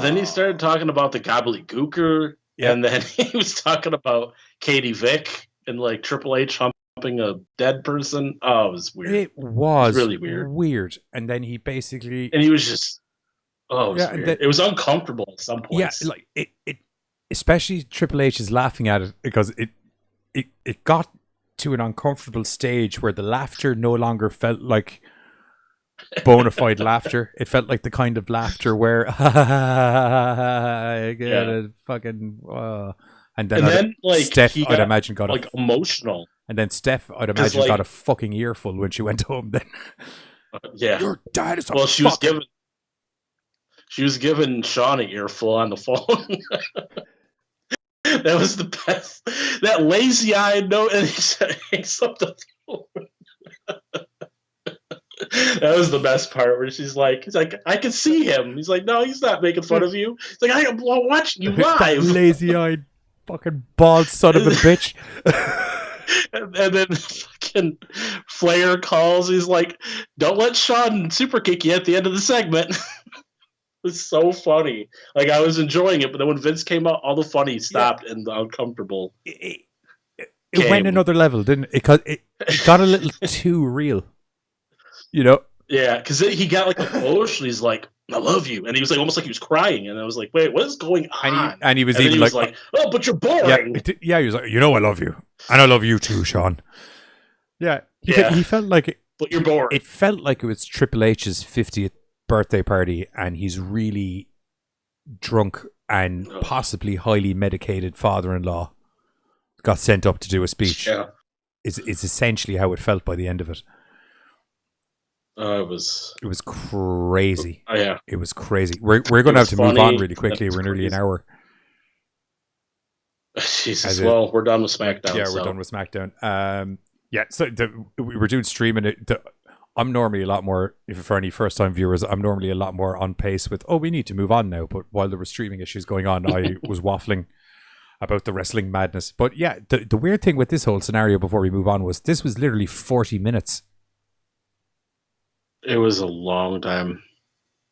Then he started talking about the gobbledygooker, and then he was talking about Katie Vick and like Triple H humping a dead person. Oh, it was weird. It was really weird. And then he basically... And he was just... Oh, it was weird. It was uncomfortable at some points. Yeah, like it especially Triple H is laughing at it because it got to an uncomfortable stage where the laughter no longer felt like bona fide laughter. It felt like the kind of laughter where I get it, fucking and then like Steph I'd imagine got like emotional. And then Steph I'd imagine got a fucking earful when she went home then. Your dad is a she was giving Sean an earful on the phone. That was the best. That lazy-eyed note, and he hangs up the phone. That was the best part where he's like, I can see him. He's like, no, he's not making fun of you. He's like, I am watching you live. That lazy-eyed fucking bald son of a bitch. And then fucking Flair calls. He's like, don't let Sean super kick you at the end of the segment. It was so funny. Like, I was enjoying it, but then when Vince came out, all the funny stopped and the uncomfortable. It went another level, didn't it? It got a little too real. You know? Yeah, because he got like emotional. He's like, I love you. And he was like, almost like he was crying. And I was like, wait, what is going on? And he was even even like, oh, but you're boring. Yeah, he was like, you know I love you. And I love you too, Sean. Yeah. He felt like it. But you're boring. It felt like it was Triple H's 50th birthday party and he's really drunk and possibly highly medicated father-in-law got sent up to do a speech. Yeah. It's essentially how it felt by the end of it. It was crazy. Yeah. It was crazy. We're going to have to move on really quickly. We're nearly an hour. Jesus. Well, we're done with SmackDown. Yeah, we're done with SmackDown. Yeah, so we were doing streaming it. I'm normally a lot more, if for any first-time viewers, I'm normally a lot more on pace with, we need to move on now. But while there were streaming issues going on, I was waffling about the wrestling madness. But yeah, the weird thing with this whole scenario before we move on was this was literally 40 minutes. It was a long time.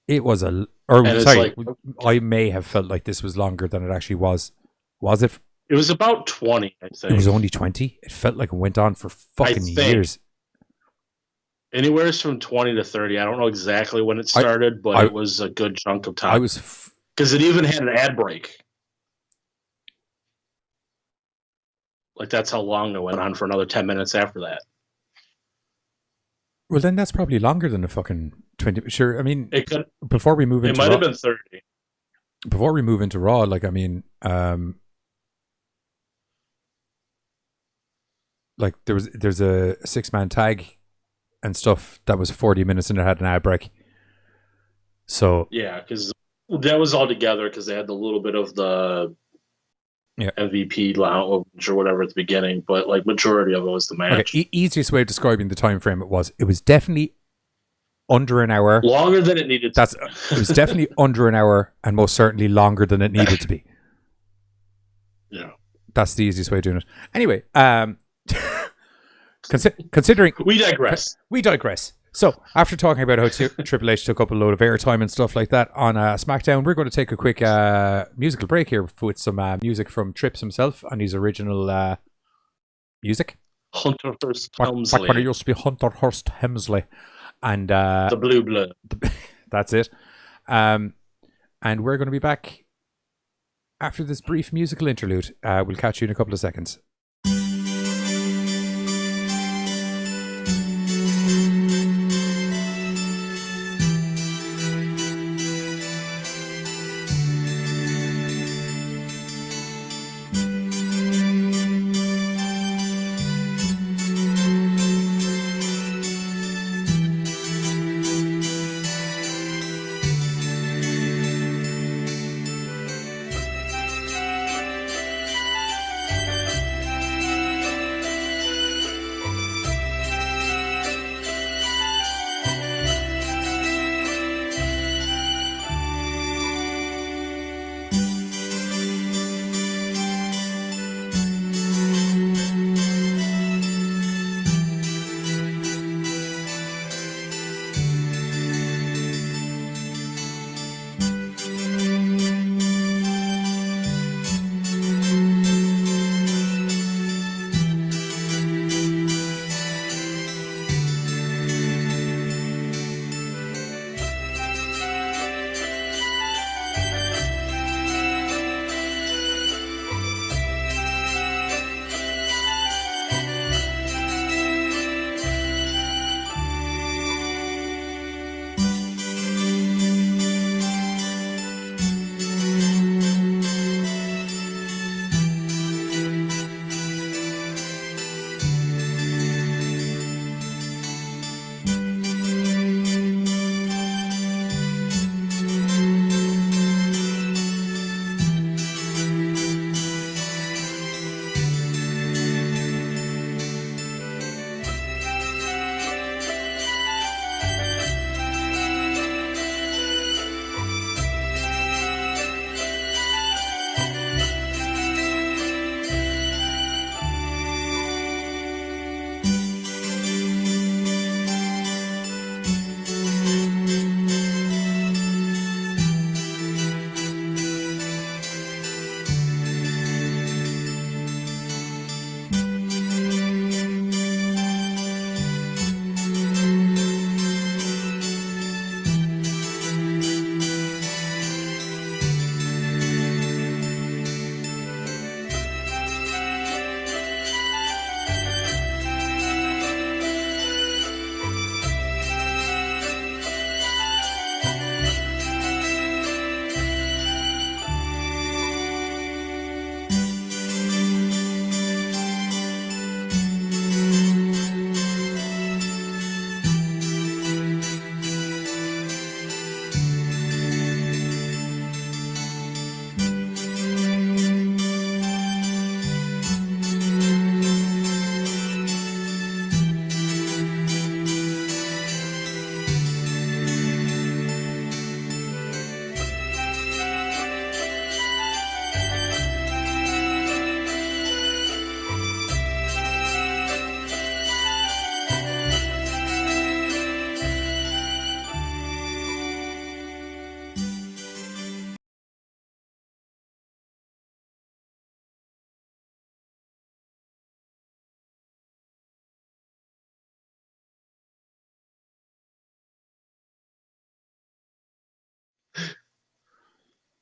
It was I may have felt like this was longer than it actually was. Was it? It was about 20, I think. It was only 20? It felt like it went on for fucking years. Anywhere from 20 to 30. I don't know exactly when it started, but it was a good chunk of time. Because it even had an ad break. Like, that's how long it went on for another 10 minutes after that. Well, then that's probably longer than a fucking 20. Sure, I mean, it could. Before we move into Raw, it might have been 30. Before we move into Raw, like, I mean, like there's a 6-man tag and stuff that was 40 minutes and it had an ad break. So yeah, because that was all together because they had the little bit of the MVP lounge or whatever at the beginning, but like majority of it was the match. Okay, easiest way of describing the time frame it was definitely under an hour, longer than it needed to be. It was definitely under an hour and most certainly longer than it needed to be. Yeah, that's the easiest way of doing it. Anyway, considering we digress. So after talking about how Triple H took up a load of airtime and stuff like that on SmackDown, we're going to take a quick musical break here with some music from Trips himself and his original music. Hunter Hearst Helmsley. Back when it used to be Hunter Hearst Helmsley. And the Blue Blood. That's it. And we're going to be back after this brief musical interlude. We'll catch you in a couple of seconds.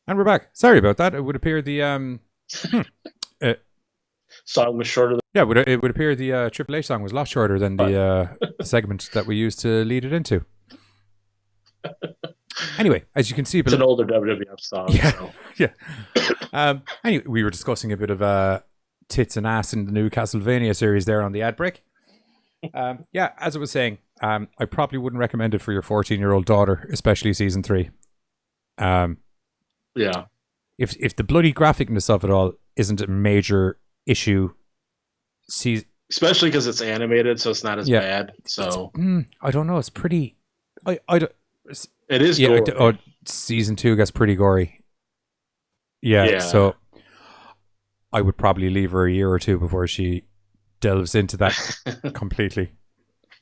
And we're back. Sorry about that. It would appear the song was shorter. it would appear the Triple H song was a lot shorter than the segment that we used to lead it into. Anyway, as you can see, It's an older WWF song. Yeah, so. yeah. Anyway, we were discussing a bit of tits and ass in the new Castlevania series there on the ad break. Yeah, as I was saying, I probably wouldn't recommend it for your 14-year-old daughter, especially season 3. Yeah. If the bloody graphicness of it all isn't a major issue, especially because it's animated, so it's not as bad. So I don't know. It's pretty. I don't. It is. Gory. Season 2 gets pretty gory. Yeah. So I would probably leave her a year or two before she delves into that completely.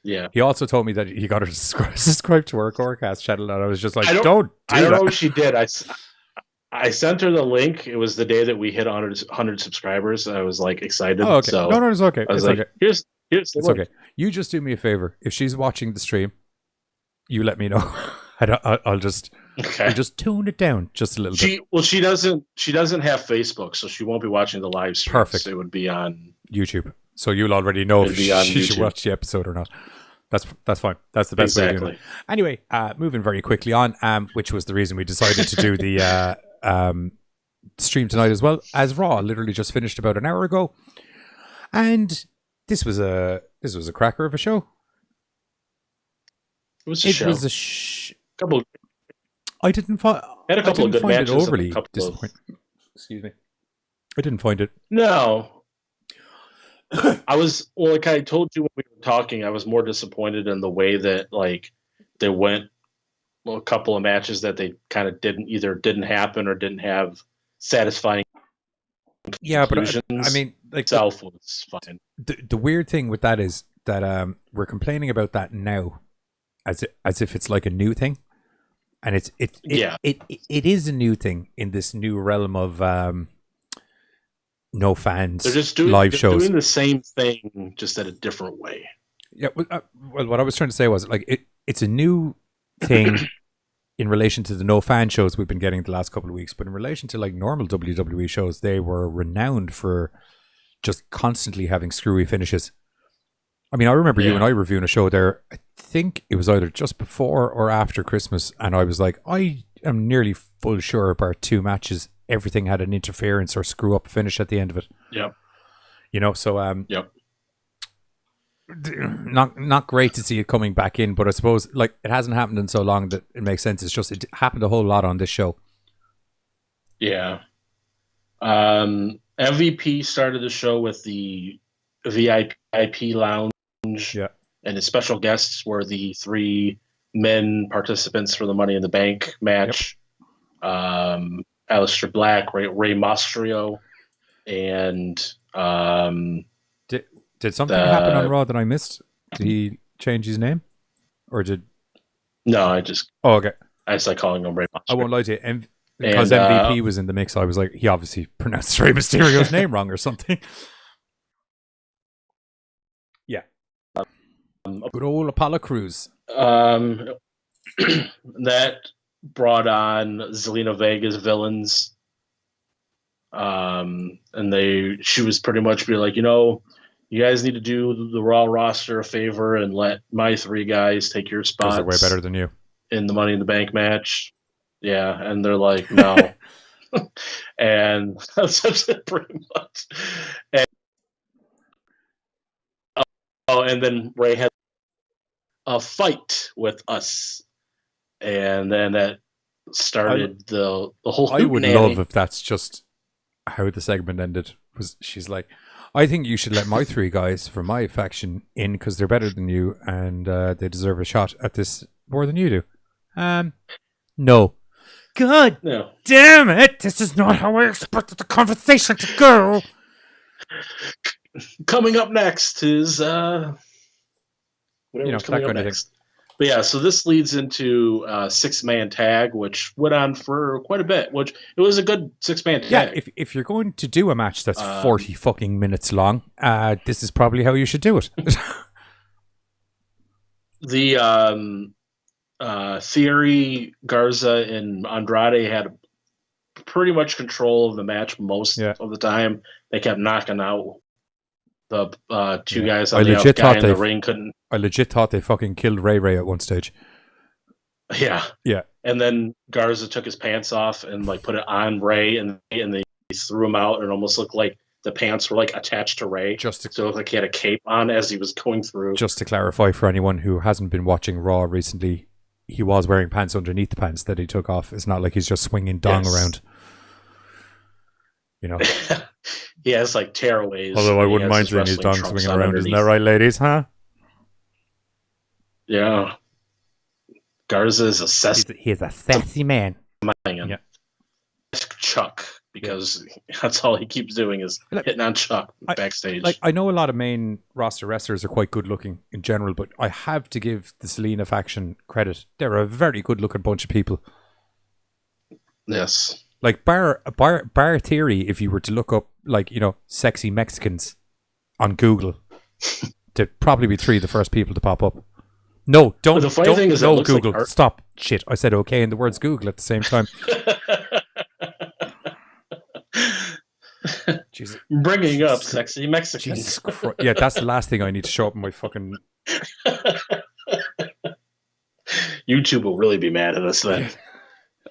Yeah. He also told me that he got her to subscribe to our Corecast channel, and I was just like, I don't know she did. I sent her the link. It was the day that we hit 100 subscribers. I was like excited. Oh, okay. So no, it's okay. I was it's okay. Here's it's okay. You just do me a favor. If she's watching the stream, you let me know. I'll just tune it down just a little bit. Well, she doesn't have Facebook, so she won't be watching the live stream. Perfect. So it would be on YouTube. So you'll already know if she should watch the episode or not. That's fine. That's the best way to do it. Anyway, moving very quickly on, which was the reason we decided to do the stream tonight as well, as Raw literally just finished about an hour ago, and this was a cracker of a show. It was a couple. I didn't find. Had a couple of good matches. It overly disappointing. Excuse me. I didn't find it. No. I was like I told you when we were talking. I was more disappointed in the way that like they went. Well, a couple of matches that they kind of didn't happen or didn't have satisfying. Yeah, but I mean, like itself was fine. The weird thing with that is that we're complaining about that now, as if it's like a new thing, and it is a new thing in this new realm of no fans. They're just live shows, doing the same thing, just at a different way. Yeah. Well, what I was trying to say was like it's a new thing in relation to the no fan shows we've been getting the last couple of weeks, but in relation to like normal WWE shows, they were renowned for just constantly having screwy finishes. I mean, I remember you and I reviewing a show there. I think it was either just before or after Christmas, and I was like, I am nearly full sure about 2 matches, everything had an interference or screw up finish at the end of it. Yep. You know, so yep. Not great to see it coming back in, but I suppose like it hasn't happened in so long that it makes sense. It's just it happened a whole lot on this show. Yeah. MVP started the show with the VIP lounge. Yeah. And his special guests were the 3 men participants for the Money in the Bank match. Yep. Aleister Black, Rey Mysterio, and Did something happen on Raw that I missed? Did he change his name? Or did... No, I just... Oh, okay. I just like calling him Rey Mysterio. I won't lie to you. Because MVP was in the mix, I was like, he obviously pronounced Rey Mysterio's name wrong or something. Yeah. Good old Apollo Crews. That brought on Zelina Vega's villains. And she was pretty much be like, you know, you guys need to do the Raw roster a favor and let my 3 guys take your spots. They're way better than you in the Money in the Bank match. Yeah, and they're like, no. And that's it pretty much. And then Ray had a fight with us, and then that started the whole. I would love if that's just how the segment ended. Was she's like, I think you should let my 3 guys from my faction in because they're better than you and they deserve a shot at this more than you do. No. God damn it! This is not how I expected the conversation to go. Coming up next is whatever's coming up next. But yeah, so this leads into 6-man tag, which went on for quite a bit. Which it was a good 6-man tag. Yeah, if you're going to do a match that's 40 fucking minutes long, this is probably how you should do it. The Theory, Garza, and Andrade had pretty much control of the match most of the time. They kept knocking out the two guys on the guy in the ring couldn't. I legit thought they fucking killed Ray at one stage. Yeah. Yeah. And then Garza took his pants off and like put it on Ray and they threw him out and it almost looked like the pants were like attached to Ray. So it looked like he had a cape on as he was going through. Just to clarify for anyone who hasn't been watching Raw recently, he was wearing pants underneath the pants that he took off. It's not like he's just swinging dong around. You know. He has like tearaways. Although I wouldn't mind seeing his dong swinging around. Underneath. Isn't that right, ladies? Huh? Yeah. Garza is a sassy. He's a sassy man. Yeah. Chuck, because that's all he keeps doing is hitting on Chuck backstage. Like I know a lot of main roster wrestlers are quite good looking in general, but I have to give the Selena faction credit. They're a very good looking bunch of people. Yes. Like bar theory, if you were to look up like, you know, sexy Mexicans on Google, they'd probably be three of the first people to pop up. No, don't. The funny thing is, no, Google. Like stop. Shit. I said okay and the words Google at the same time. Jesus. Bringing up sexy Mexicans. Jesus Christ. Yeah, that's the last thing I need to show up in my fucking. YouTube will really be mad at us then.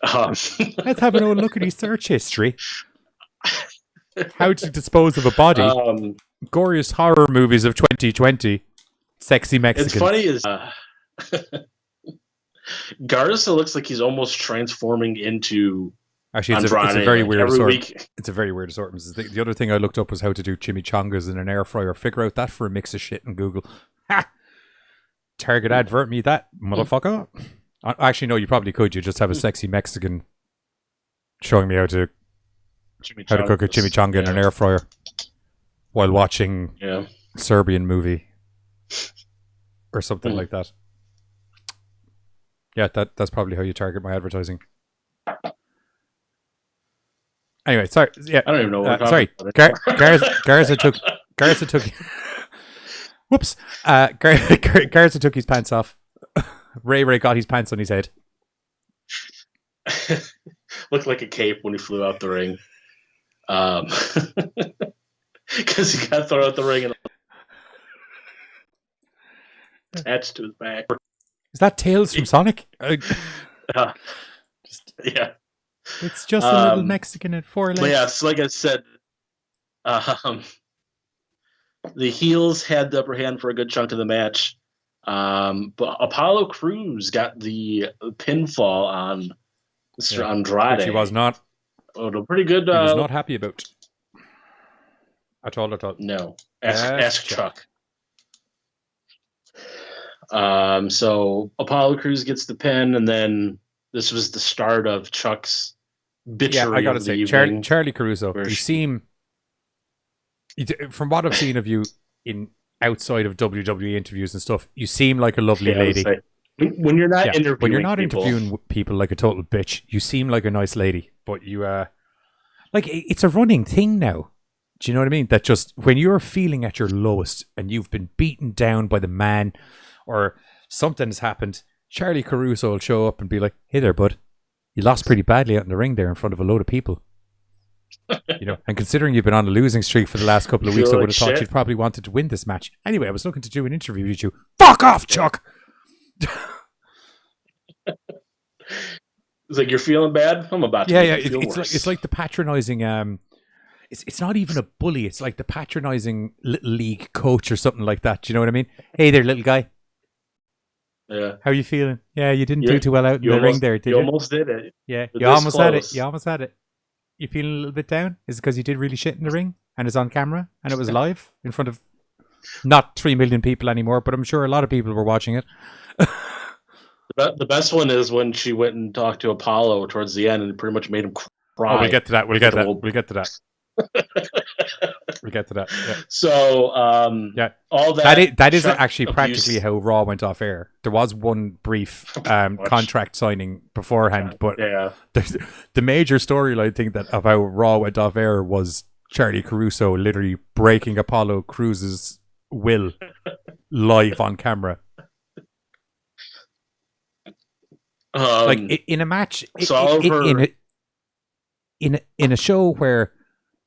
Let's have an old look at his search history. How to dispose of a body. Goriest horror movies of 2020. Sexy Mexicans. It's funny is Garza looks like he's almost transforming into. Actually, it's a very weird assortment. It's a very weird assortment. The other thing I looked up was how to do chimichangas in an air fryer. Figure out that for a mix of shit in Google. Ha! Target advert me that, motherfucker. Actually, no, you probably could. You just have a sexy Mexican showing me how to cook a chimichanga in an air fryer while watching a Serbian movie or something like that. Yeah, that's probably how you target my advertising. Anyway, sorry. Yeah, I don't even know what sorry. Garza took. Whoops. Garza took his pants off. Ray got his pants on his head. Looked like a cape when he flew out the ring. Because he got thrown out the ring and attached to his back. Is that Tails from Sonic? Yeah. It's just a little Mexican at 4 legs. But yeah, so like I said, the heels had the upper hand for a good chunk of the match. But Apollo Crews got the pinfall on Mr. Andrade. Which he was not. Oh, pretty good. He was not happy about. At all. No. Ask Chuck. So Apollo Crews gets the pin, and then this was the start of Chuck's bitchery. Yeah, I gotta say, Charlie Caruso. You seem, from what I've seen of you in outside of WWE interviews and stuff, you seem like a lovely lady. When you're not interviewing people like a total bitch, you seem like a nice lady. But you, like it's a running thing now. Do you know what I mean? That just when you're feeling at your lowest and you've been beaten down by the man, or something has happened, Charlie Caruso will show up and be like, "Hey there, bud. You lost pretty badly out in the ring there in front of a load of people." You know, and considering you've been on a losing streak for the last couple of weeks, I would have thought you'd probably wanted to win this match. Anyway, I was looking to do an interview with you. Fuck off, Chuck! It's like, you're feeling bad? I'm about to feel worse. It's like the patronizing, it's not even a bully, it's like the patronizing little league coach or something like that. Do you know what I mean? Hey there, little guy. Yeah. How are you feeling? Yeah, you didn't do too well out in the ring there, did you? You almost did it. Yeah, you almost had it. You almost had it. You feeling a little bit down? Is it because you did really shit in the ring and it's on camera and it was live in front of not 3 million people anymore, but I'm sure a lot of people were watching it. The best one is when she went and talked to Apollo towards the end and pretty much made him cry. Oh, we'll get to that. We'll get to that. Yeah. So, all that is actually practically how Raw went off air. There was one brief contract signing beforehand, but the major storyline thing that of how Raw went off air was Charlie Caruso literally breaking Apollo Crews's will live on camera. Like in a match, in a show where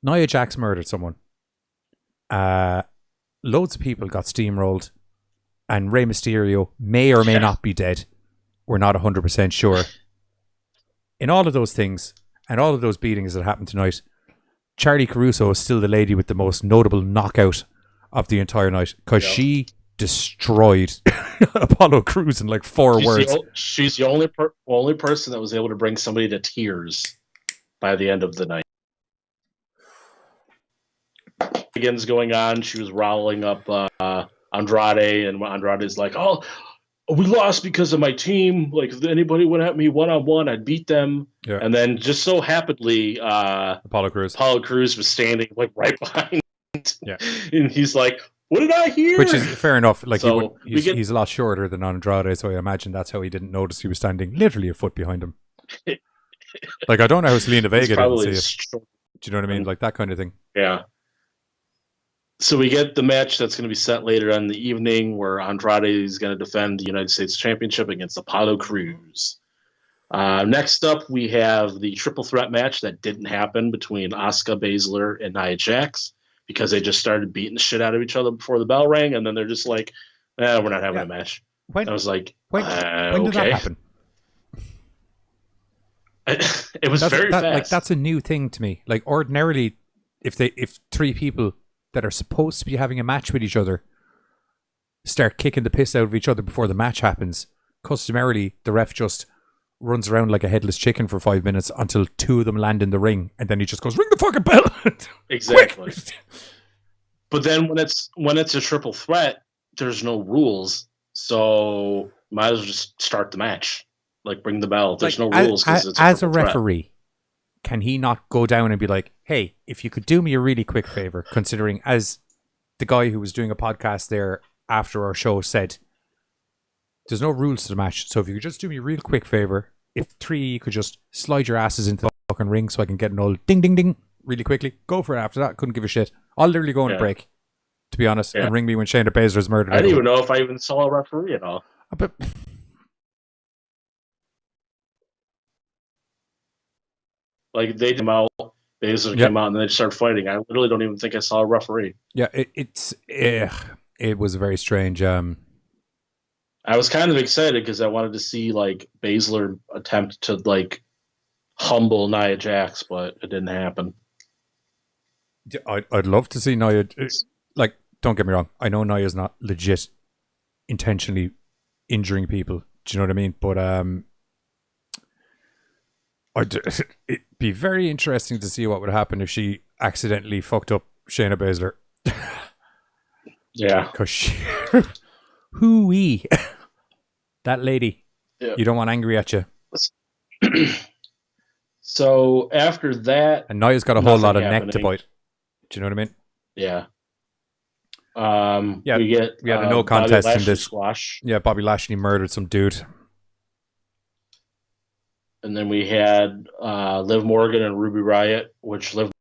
Nia Jax murdered someone, loads of people got steamrolled, and Rey Mysterio may or may not be dead. We're not 100% sure. In all of those things and all of those beatings that happened tonight, Charlie Caruso is still the lady with the most notable knockout of the entire night because she destroyed Apollo Crews in like 4 words. She's the only person that was able to bring somebody to tears by the end of the night. Begins going on. She was riling up Andrade, and Andrade's like, "Oh, we lost because of my team. Like, if anybody went at me one-on-one, I'd beat them." Yeah. And then just so happily, Apollo Crews was standing like right behind. Yeah. And he's like, "What did I hear?" Which is fair enough. Like, so he's a lot shorter than Andrade, so I imagine that's how he didn't notice he was standing literally a foot behind him. Like, I don't know how Selena Vega didn't see it. Do you know what I mean? Like, that kind of thing. Yeah. So we get the match that's going to be set later in the evening where Andrade is going to defend the United States Championship against Apollo Crews. Next up, we have the triple threat match that didn't happen between Asuka, Baszler, and Nia Jax because they just started beating the shit out of each other before the bell rang, and then they're just like, we're not having a match. I was like, when did that happen? It was very fast. Like, that's a new thing to me. Like, ordinarily, if 3 people that are supposed to be having a match with each other start kicking the piss out of each other before the match happens, customarily the ref just runs around like a headless chicken for 5 minutes until 2 of them land in the ring, and then he just goes, "Ring the fucking bell!" Exactly. But then when it's a triple threat, there's no rules, so might as well just start the match. Like, ring the bell. There's no rules because it's as a referee. Can he not go down and be like, "Hey, if you could do me a really quick favor," considering as the guy who was doing a podcast there after our show said, there's no rules to the match, so if you could just do me a real quick favor, if 3 you could just slide your asses into the fucking ring so I can get an old ding ding ding really quickly, go for it after that. Couldn't give a shit. I'll literally go on a break, to be honest, and ring me when Shayna Baszler's murdered. I didn't even know if I even saw a referee at all. But like, they came out, Baszler came out, and then they started fighting. I literally don't even think I saw a referee. Yeah, it was very strange. I was kind of excited because I wanted to see like Baszler attempt to like humble Nia Jax, but it didn't happen. I'd love to see Nia. Like, don't get me wrong, I know Nia's not legit intentionally injuring people. Do you know what I mean? But it'd be very interesting to see what would happen if she accidentally fucked up Shayna Baszler. Yeah. Because she... Hoo-wee. That lady. Yeah. You don't want angry at you. So after that... And Nia's got a whole lot of neck to bite. Do you know what I mean? Yeah. We had a no contest in this. Squash. Yeah, Bobby Lashley murdered some dude. And then we had Liv Morgan and Ruby Riott, which Liv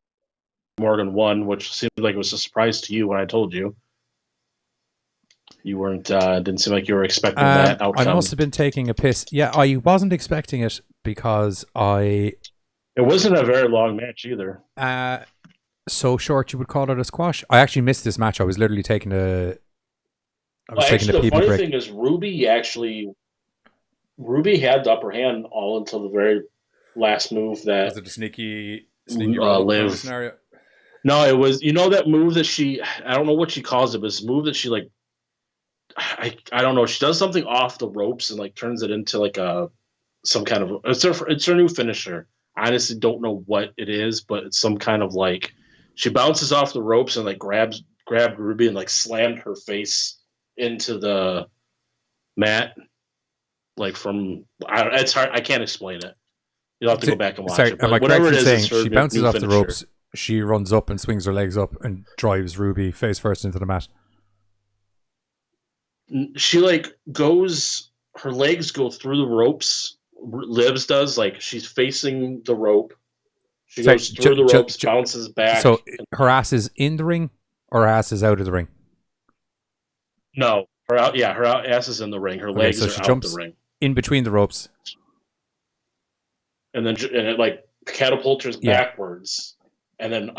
Morgan won, which seemed like it was a surprise to you when I told you. You weren't, didn't seem like you were expecting that outcome. I must have been taking a piss. Yeah, I wasn't expecting it because It wasn't a very long match either. So short you would call it a squash? I actually missed this match. I was literally taking a... The funny thing is Ruby had the upper hand all until the very last move that... Was it a sneaky Liv scenario? No, it was... You know that move that she... I don't know what she calls it, but it's a move that she like... I don't know. She does something off the ropes and like turns it into like some kind of... It's her new finisher. I honestly don't know what it is, but it's some kind of like... She bounces off the ropes and like grabbed Ruby and like slammed her face into the mat. Like from... it's hard. I can't explain it. You'll have to go back and watch it. But whatever it is, saying, she bounces off the ropes, she runs up and swings her legs up and drives Ruby face first into the mat. She like goes... Her legs go through the ropes. Liv's does, like she's facing the rope. She goes through the ropes, bounces back. So her ass is in the ring, or her ass is out of the ring? No, her ass is in the ring. Her legs are out the ring. In between the ropes, and it like catapults backwards, and then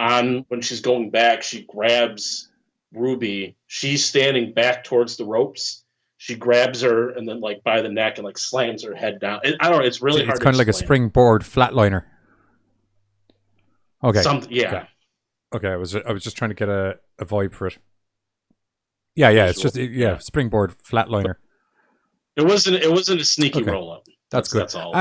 when she's going back, she grabs Ruby. She's standing back towards the ropes. She grabs her and then like by the neck and like slams her head down. I don't know. It's really hard. It's kind of like a springboard flatliner. Okay. Yeah. Okay. I was just trying to get a vibe for it. Yeah. It's just springboard flatliner. It wasn't a sneaky roll up. That's good. That's all.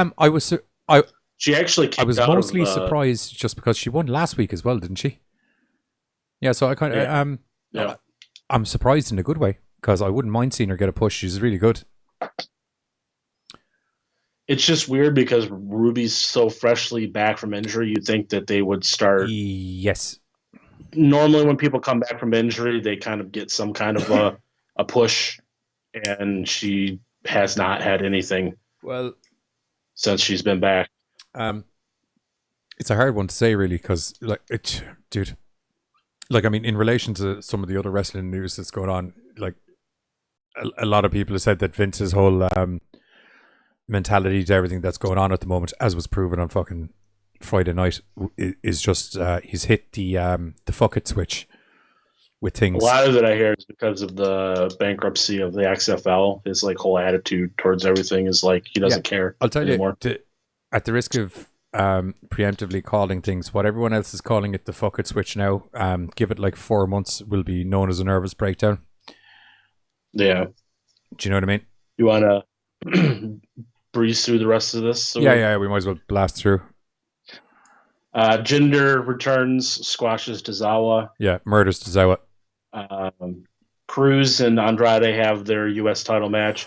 She actually. I was mostly surprised just because she won last week as well, didn't she? Yeah. So I kind of I'm surprised in a good way because I wouldn't mind seeing her get a push. She's really good. It's just weird because Ruby's so freshly back from injury. You'd think that they would start. Yes. Normally, when people come back from injury, they kind of get some kind of a push, and she has not had anything. Well, since she's been back. It's a hard one to say, really, because dude. Like, I mean, in relation to some of the other wrestling news that's going on, like a lot of people have said that Vince's whole mentality to everything that's going on at the moment, as was proven on fucking Friday night, is just he's hit the fuck it switch with things. A lot of it I hear is because of the bankruptcy of the XFL. His like whole attitude towards everything is like he doesn't care. I'll tell anymore. You, at the risk of preemptively calling things what everyone else is calling it, the fuck it switch now. Give it like 4 months, will be known as a nervous breakdown. Yeah. Do you know what I mean? You want to breeze through the rest of this? Yeah, we might as well blast through. Jinder returns, squashes Tozawa. Yeah, murders Tozawa. Cruz and Andrade have their U.S. title match.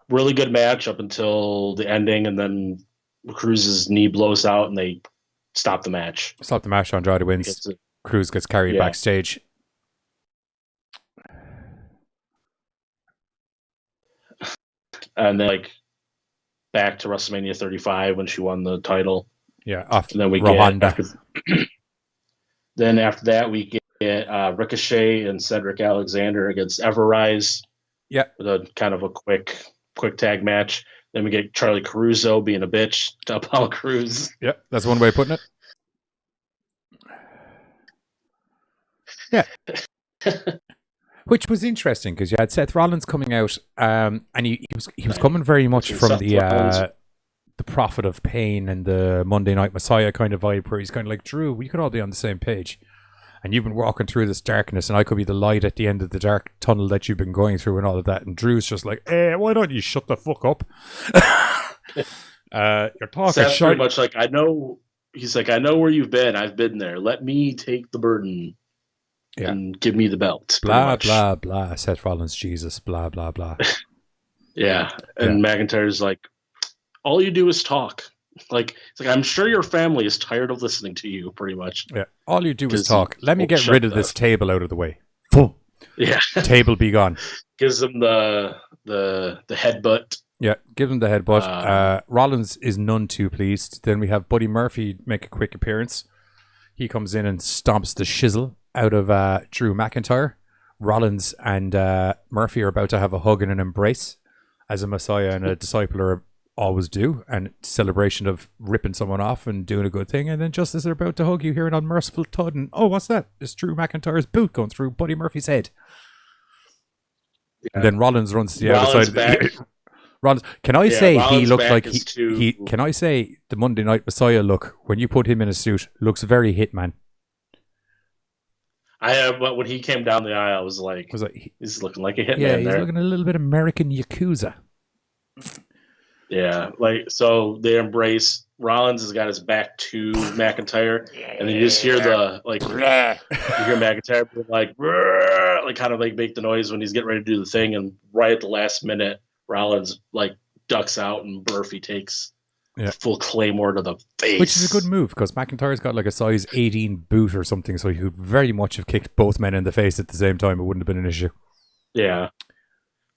Really good match up until the ending, and then Cruz's knee blows out, and they stop the match. Andrade wins. Cruz gets carried backstage. And then, like, back to WrestleMania 35 when she won the title. Yeah, and then we then after that, we get Ricochet and Cedric Alexander against Everrise. Yeah. With a kind of a quick tag match. Then we get Charlie Caruso being a bitch to Apollo Crews. Yeah, that's one way of putting it. Yeah. Which was interesting because you had Seth Rollins coming out, and he was coming very much from the Prophet of Pain and the Monday Night Messiah kind of vibe, where he's kind of like, Drew, we could all be on the same page. And you've been walking through this darkness, and I could be the light at the end of the dark tunnel that you've been going through and all of that. And Drew's just like, why don't you shut the fuck up? You're talking Seth's shit. Pretty much like, I know. He's like, I know where you've been. I've been there. Let me take the burden and give me the belt. Blah, blah, blah. Seth Rollins, Jesus, blah, blah, blah. Yeah. And McIntyre's like, all you do is talk. Like, it's like, I'm sure your family is tired of listening to you, pretty much. Yeah. All you do is talk. Let me get rid of this table out of the way. Yeah. Table be gone. Gives him the headbutt. Yeah, give him the headbutt. Rollins is none too pleased. Then we have Buddy Murphy make a quick appearance. He comes in and stomps the shizzle out of Drew McIntyre. Rollins and Murphy are about to have a hug and an embrace, as a Messiah and a disciple always do, and celebration of ripping someone off and doing a good thing. And then just as they're about to hug, you hear an unmerciful thud, and what's that? It's Drew McIntyre's boot going through Buddy Murphy's head. Yeah. And then Rollins runs to the other side. Rollins, can I say he looks like he? Can I say the Monday Night Messiah look, when you put him in a suit, looks very Hitman? But when he came down the aisle, I was like he's looking like a hitman. Yeah, he's looking a little bit American Yakuza. Yeah, like, so they embrace. Rollins has got his back to McIntyre, and then you just hear the, like, you hear McIntyre like kind of like make the noise when he's getting ready to do the thing, and right at the last minute, Rollins like ducks out, and Murphy takes full claymore to the face, which is a good move because McIntyre's got like a size 18 boot or something, so he could very much have kicked both men in the face at the same time. It wouldn't have been an issue. Yeah.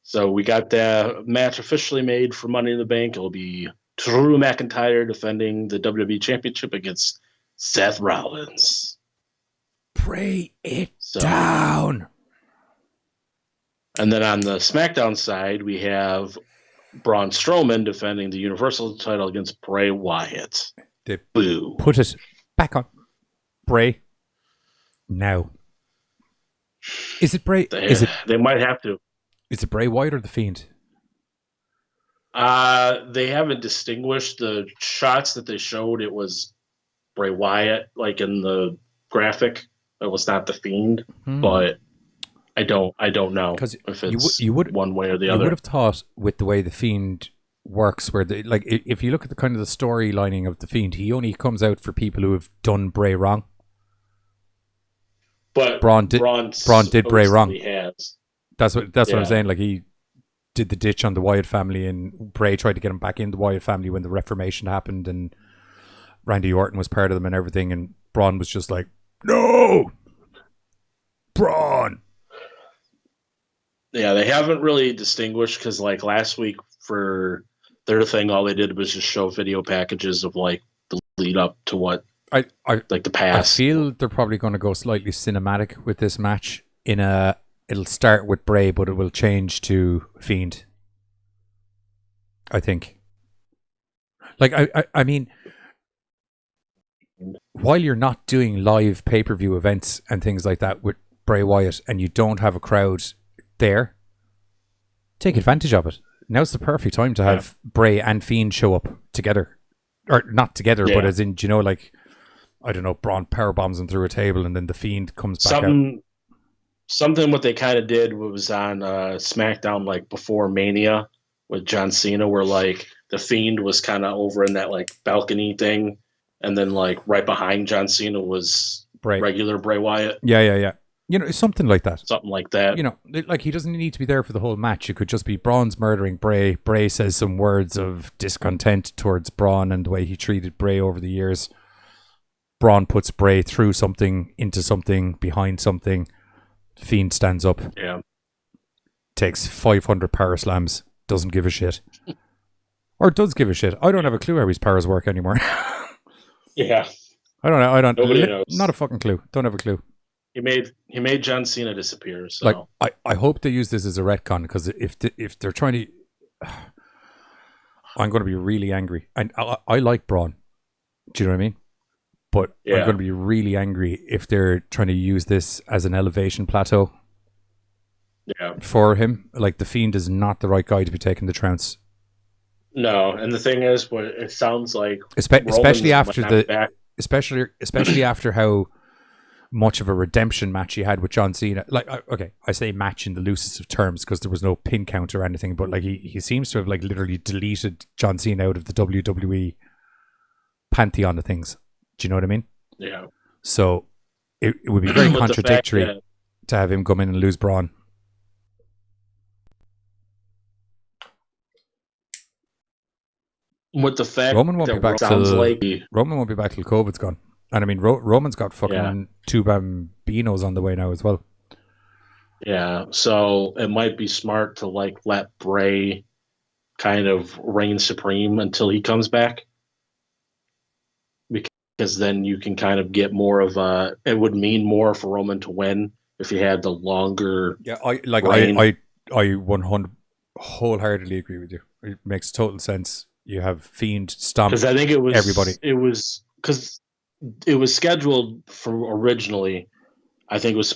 So we got the match officially made for Money in the Bank. It'll be Drew McIntyre defending the WWE Championship against Seth Rollins. Pray it down. And then on the SmackDown side, we have Braun Strowman defending the Universal title against Bray Wyatt. They Boo. put it back on Bray now. Is it Bray? They might have to. Is it Bray Wyatt or the Fiend? They haven't distinguished the shots that they showed. It was Bray Wyatt, like in the graphic. It was not the Fiend, but I don't know if it's you would one way or the other. You would have thought with the way the Fiend works, where if you look at the kind of the storylining of the Fiend, he only comes out for people who have done Bray wrong. But Braun did Bray wrong. Has. That's what I'm saying. Like, he did the ditch on the Wyatt family, and Bray tried to get him back in the Wyatt family when the Reformation happened, and Randy Orton was part of them and everything, and Braun was just like, no, Braun. Yeah, they haven't really distinguished, because like last week for their thing, all they did was just show video packages of like the lead up to what like the past. I feel they're probably going to go slightly cinematic with this match. It'll start with Bray, but it will change to Fiend, I think. Like, I mean, while you're not doing live pay-per-view events and things like that with Bray Wyatt, and you don't have a crowd there, take advantage of it. Now's the perfect time to have Bray and Fiend show up together, or not together, but as in, like, I don't know, Braun powerbombs him through a table, and then the Fiend comes back out. Something what they kind of did was on Smackdown, like before Mania with John Cena, where like the Fiend was kind of over in that like balcony thing, and then like right behind John Cena was regular Bray Wyatt. Yeah. Something like that. Something like that. Like, he doesn't need to be there for the whole match. It could just be Braun's murdering Bray. Bray says some words of discontent towards Braun and the way he treated Bray over the years. Braun puts Bray through something, into something, behind something. Fiend stands up. Yeah. Takes 500 power slams. Doesn't give a shit. Or does give a shit. I don't have a clue how his powers work anymore. Yeah. I don't know. Nobody knows. Not a fucking clue. Don't have a clue. He made John Cena disappear. So. Like, I hope they use this as a retcon, because if they're trying to, I'm going to be really angry. And I like Braun. Do you know what I mean? But I'm going to be really angry if they're trying to use this as an elevation plateau. Yeah. For him, like, the Fiend is not the right guy to be taking the trounce. No, and the thing is, what it sounds like, especially after how much of a redemption match he had with John Cena. Like, okay, I say match in the loosest of terms because there was no pin count or anything, but like he seems to have like literally deleted John Cena out of the WWE pantheon of things. Do you know what I mean? Yeah. So it would be very contradictory to have him come in and lose Braun. With the fact Roman won't be back till COVID's gone. And I mean, Roman's got fucking 2 Bambinos on the way now as well. Yeah, so it might be smart to like let Bray kind of reign supreme until he comes back, because then you can kind of get more of a. It would mean more for Roman to win if he had the longer. Yeah, I 100 wholeheartedly agree with you. It makes total sense. You have Fiend stomp. Because I think it was everybody. It was because it was scheduled for originally. I think it was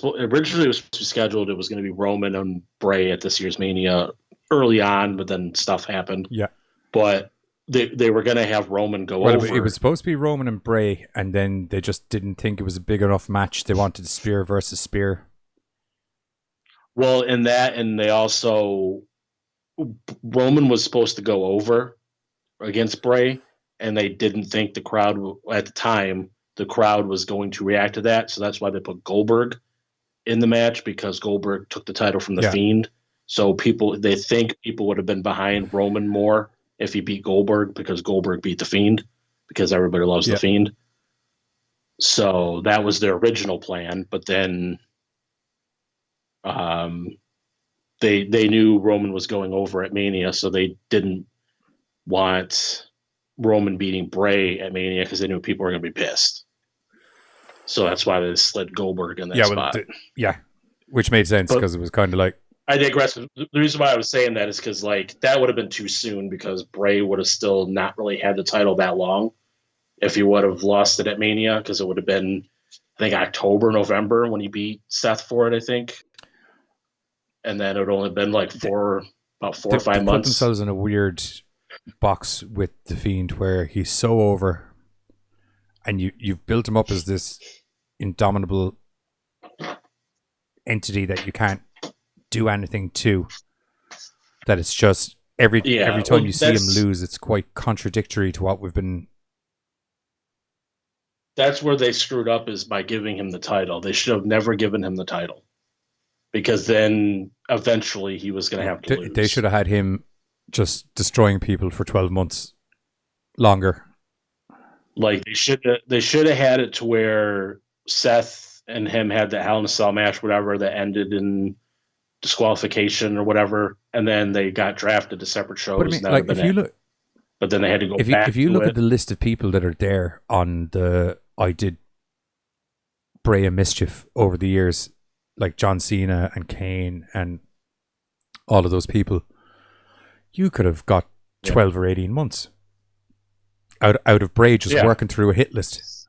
scheduled. It was going to be Roman and Bray at this year's Mania early on, but then stuff happened. Yeah, but they were going to have Roman go over. It was supposed to be Roman and Bray, and then they just didn't think it was a big enough match. They wanted spear versus spear. Well, in that, and they also Roman was supposed to go over against Bray, and they didn't think the crowd at the time was going to react to that, so that's why they put Goldberg in the match, because Goldberg took the title from the Fiend. So they think people would have been behind Roman more if he beat Goldberg, because Goldberg beat the Fiend, because everybody loves the Fiend. So that was their original plan, but then they knew Roman was going over at Mania, so they didn't want Roman beating Bray at Mania because they knew people were going to be pissed. So that's why they slid Goldberg in that spot. Which made sense, because it was kind of like... I digress. The reason why I was saying that is because that would have been too soon, because Bray would have still not really had the title that long. if he would have lost it at Mania, because it would have been, I think, October, November when he beat Seth for it, I think. And then it would only been like about 4 or 5 They put months. themselves in a weird box with The Fiend where he's so over, and you've built him up as this indomitable entity that you can't do anything to. That it's just every time you see him lose, it's quite contradictory to what we've been. That's where they screwed up, is by giving him the title. They should have never given him the title, because then eventually he was going to have to lose. They should have had him just destroying people for 12 months longer. Like they should have had it to where Seth and him had the Hell in a Cell match, whatever, that ended in disqualification or whatever, and then they got drafted to separate shows. But I mean, like, if you look, but then they had to go back. If you look at the list of people that are there on the I did Bray and Mischief over the years, like John Cena and Kane and all of those people, you could have got 12 or 18 months out of Bray just working through a hit list.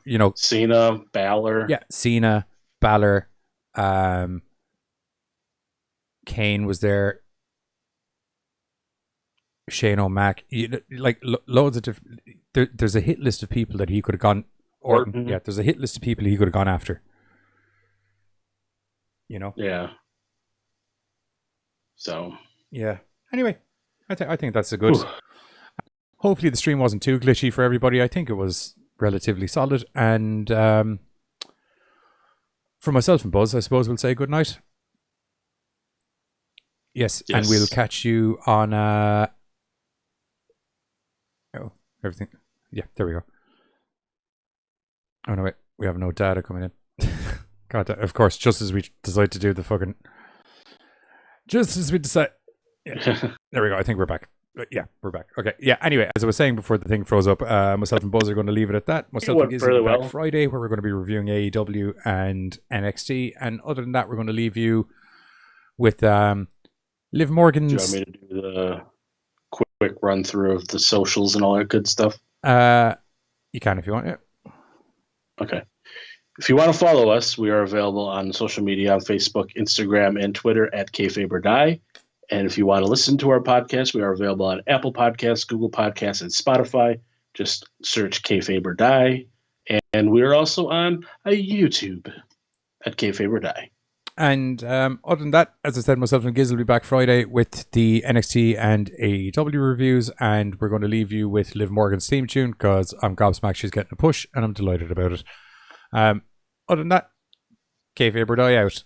You know, Cena, Balor. Yeah, Cena, Balor, Kane was there, Shane O'Mac, like loads of different. There's a hit list of people that he could have gone. Orton. Yeah, there's a hit list of people he could have gone after. You know. Yeah. So. Yeah. Anyway, I think that's a good. Ooh. Hopefully the stream wasn't too glitchy for everybody. I think it was relatively solid, and for myself and Buzz, I suppose we'll say good night. Yes, and we'll catch you on. Oh, everything. Yeah, there we go. Oh no, wait, we have no data coming in. God, of course, just as we decide to do the fucking. Just as we decide. Yeah. There we go. I think we're back. Yeah, we're back. Okay. Yeah. Anyway, as I was saying before the thing froze up, myself and Buzz are going to leave it at that. Myself and Giz will be back Friday, where we're going to be reviewing AEW and NXT. And other than that, we're going to leave you with Liv Morgan's. Do you want me to do the quick run through of the socials and all that good stuff? You can if you want. Yeah. Okay. If you want to follow us, we are available on social media on Facebook, Instagram, and Twitter at Kayfabe or Die. And if you want to listen to our podcast, we are available on Apple Podcasts, Google Podcasts, and Spotify. Just search Kayfabe or Die. And we are also on YouTube at Kayfabe or Die. And other than that, as I said, myself and Giz will be back Friday with the NXT and AEW reviews. And we're going to leave you with Liv Morgan's theme tune because I'm gobsmacked she's getting a push and I'm delighted about it. Other than that, Kayfabe or Die out.